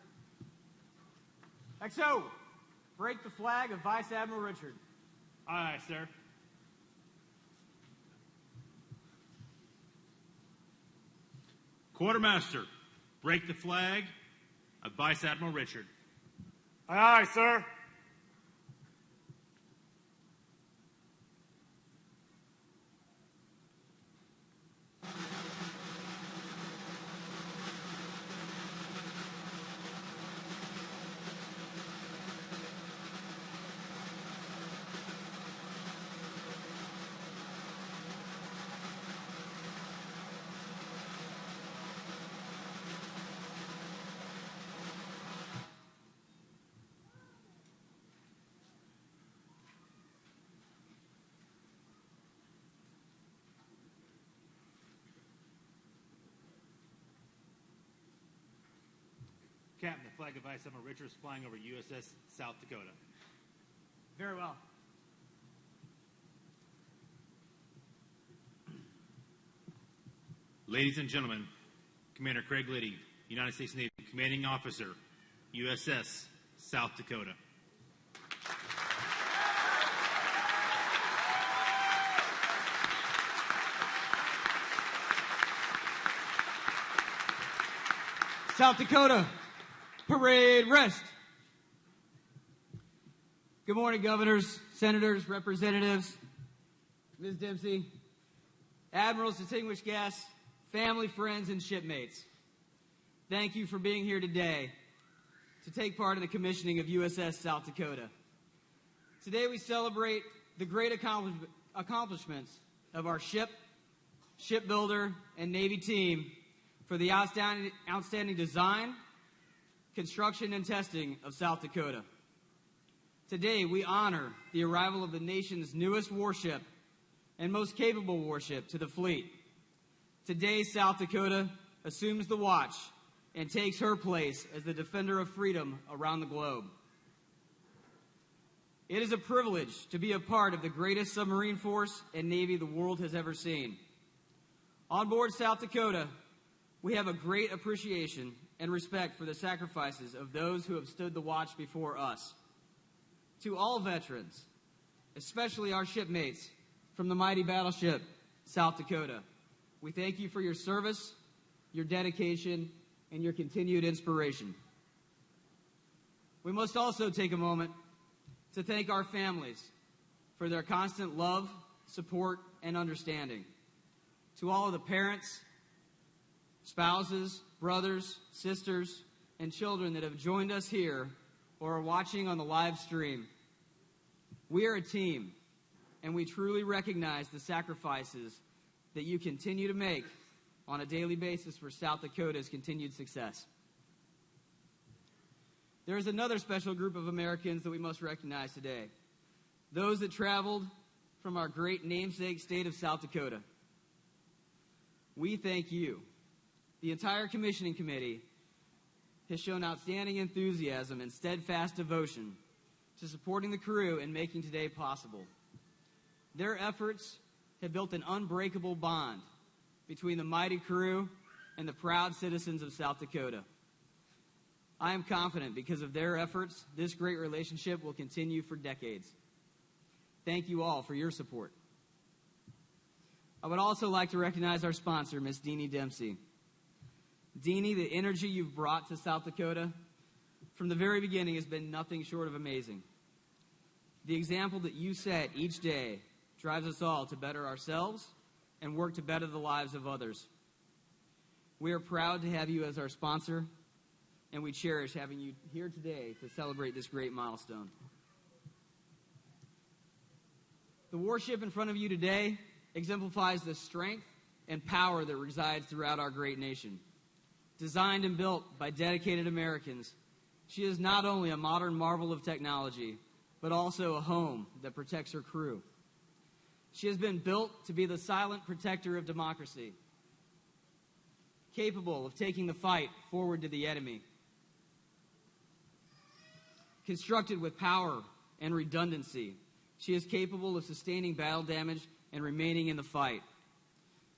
XO, break the flag of Vice Admiral Richard. Aye, sir. Quartermaster, break the flag of Vice Admiral Richard. Aye, aye, sir. Captain, the flag of Vice Admiral Richard is flying over USS South Dakota. Very well. Ladies and gentlemen, Commander Craig Liddy, United States Navy, Commanding Officer, USS South Dakota. South Dakota, parade rest. Good morning, governors, senators, representatives, Ms. Dempsey, admirals, distinguished guests, family, friends, and shipmates. Thank you for being here today to take part in the commissioning of USS South Dakota. Today we celebrate the great accomplishments of our shipbuilder, and Navy team for the outstanding design, construction, and testing of South Dakota. Today, we honor the arrival of the nation's newest warship and most capable warship to the fleet. Today, South Dakota assumes the watch and takes her place as the defender of freedom around the globe. It is a privilege to be a part of the greatest submarine force and Navy the world has ever seen. On board South Dakota, we have a great appreciation and respect for the sacrifices of those who have stood the watch before us. To all veterans, especially our shipmates from the mighty battleship South Dakota, we thank you for your service, your dedication, and your continued inspiration. We must also take a moment to thank our families for their constant love, support, and understanding. To all of the parents, spouses, brothers, sisters, and children that have joined us here or are watching on the live stream, we are a team, and we truly recognize the sacrifices that you continue to make on a daily basis for South Dakota's continued success. There is another special group of Americans that we must recognize today, those that traveled from our great namesake state of South Dakota. We thank you. The entire commissioning committee has shown outstanding enthusiasm and steadfast devotion to supporting the crew and making today possible. Their efforts have built an unbreakable bond between the mighty crew and the proud citizens of South Dakota. I am confident because of their efforts, this great relationship will continue for decades. Thank you all for your support. I would also like to recognize our sponsor, Ms. Deanie Dempsey. Deanie, the energy you've brought to South Dakota from the very beginning has been nothing short of amazing. The example that you set each day drives us all to better ourselves and work to better the lives of others. We are proud to have you as our sponsor, and we cherish having you here today to celebrate this great milestone. The warship in front of you today exemplifies the strength and power that resides throughout our great nation. Designed and built by dedicated Americans, she is not only a modern marvel of technology, but also a home that protects her crew. She has been built to be the silent protector of democracy, capable of taking the fight forward to the enemy. Constructed with power and redundancy, she is capable of sustaining battle damage and remaining in the fight.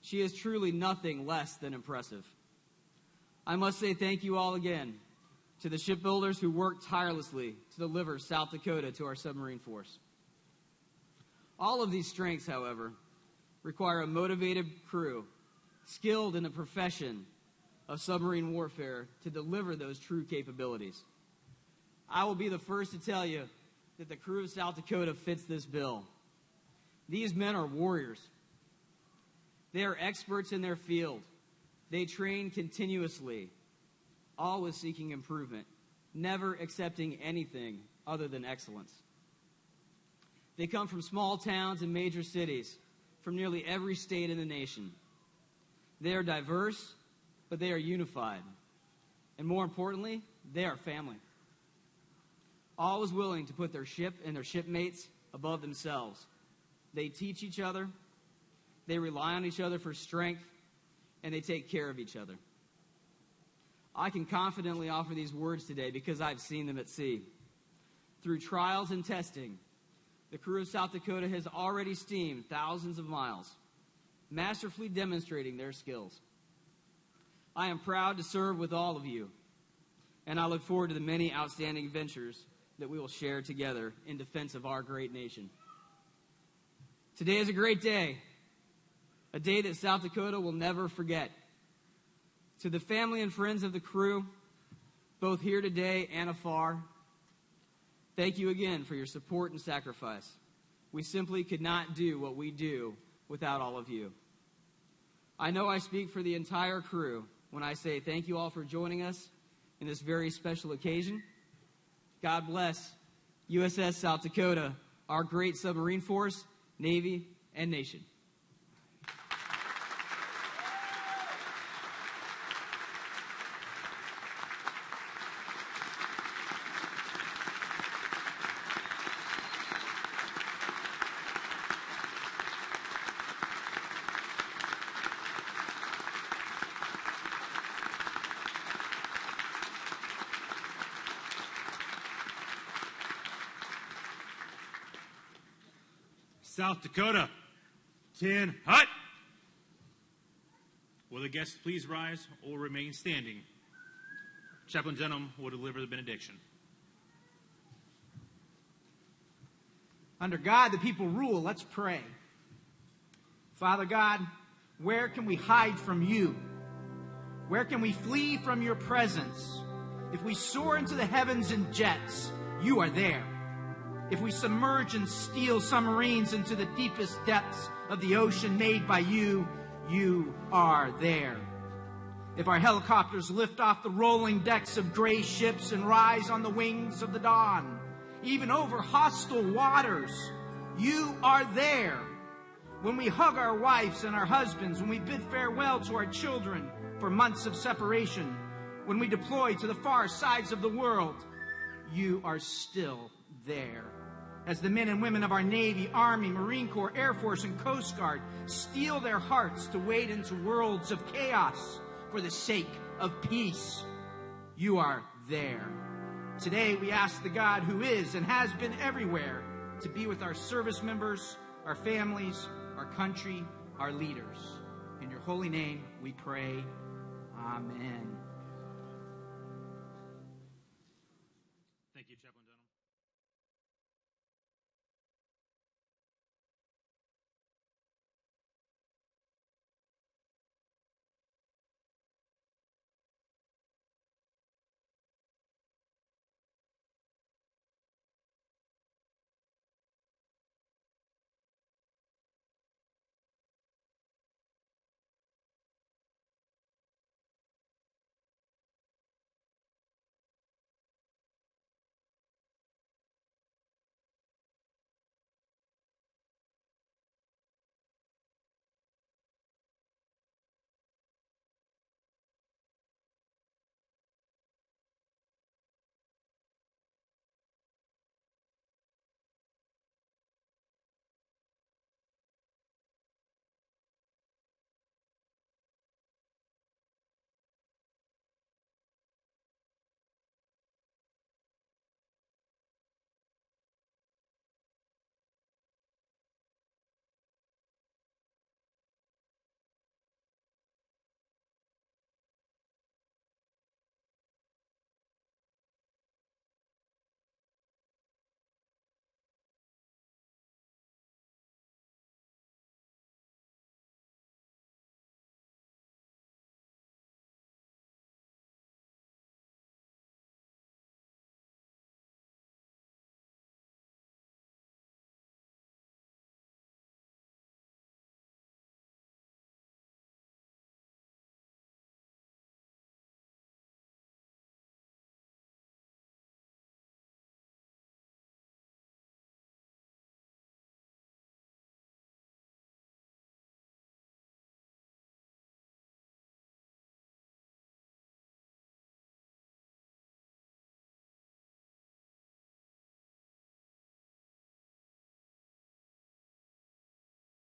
She is truly nothing less than impressive. I must say thank you all again to the shipbuilders who worked tirelessly to deliver South Dakota to our submarine force. All of these strengths, however, require a motivated crew, skilled in the profession of submarine warfare to deliver those true capabilities. I will be the first to tell you that the crew of South Dakota fits this bill. These men are warriors. They are experts in their field. They train continuously, always seeking improvement, never accepting anything other than excellence. They come from small towns and major cities, from nearly every state in the nation. They are diverse, but they are unified. And more importantly, they are family. Always willing to put their ship and their shipmates above themselves. They teach each other, they rely on each other for strength, and they take care of each other. I can confidently offer these words today because I've seen them at sea. Through trials and testing, the crew of South Dakota has already steamed thousands of miles, masterfully demonstrating their skills. I am proud to serve with all of you, and I look forward to the many outstanding ventures that we will share together in defense of our great nation. Today is a great day, a day that South Dakota will never forget. To the family and friends of the crew, both here today and afar, thank you again for your support and sacrifice. We simply could not do what we do without all of you. I know I speak for the entire crew when I say thank you all for joining us in this very special occasion. God bless USS South Dakota, our great submarine force, Navy, and nation. South Dakota, 10 hut. Will the guests please rise or remain standing? Chaplain Denham will deliver the benediction. Under God, the people rule. Let's pray. Father God, where can we hide from you? Where can we flee from your presence? If we soar into the heavens in jets, you are there. If we submerge and steal submarines into the deepest depths of the ocean made by you, you are there. If our helicopters lift off the rolling decks of gray ships and rise on the wings of the dawn, even over hostile waters, you are there. When we hug our wives and our husbands, when we bid farewell to our children for months of separation, when we deploy to the far sides of the world, you are still there. As the men and women of our Navy, Army, Marine Corps, Air Force, and Coast Guard steel their hearts to wade into worlds of chaos for the sake of peace, you are there. Today we ask the God who is and has been everywhere to be with our service members, our families, our country, our leaders. In your holy name we pray. Amen. Thank you, Chaplain.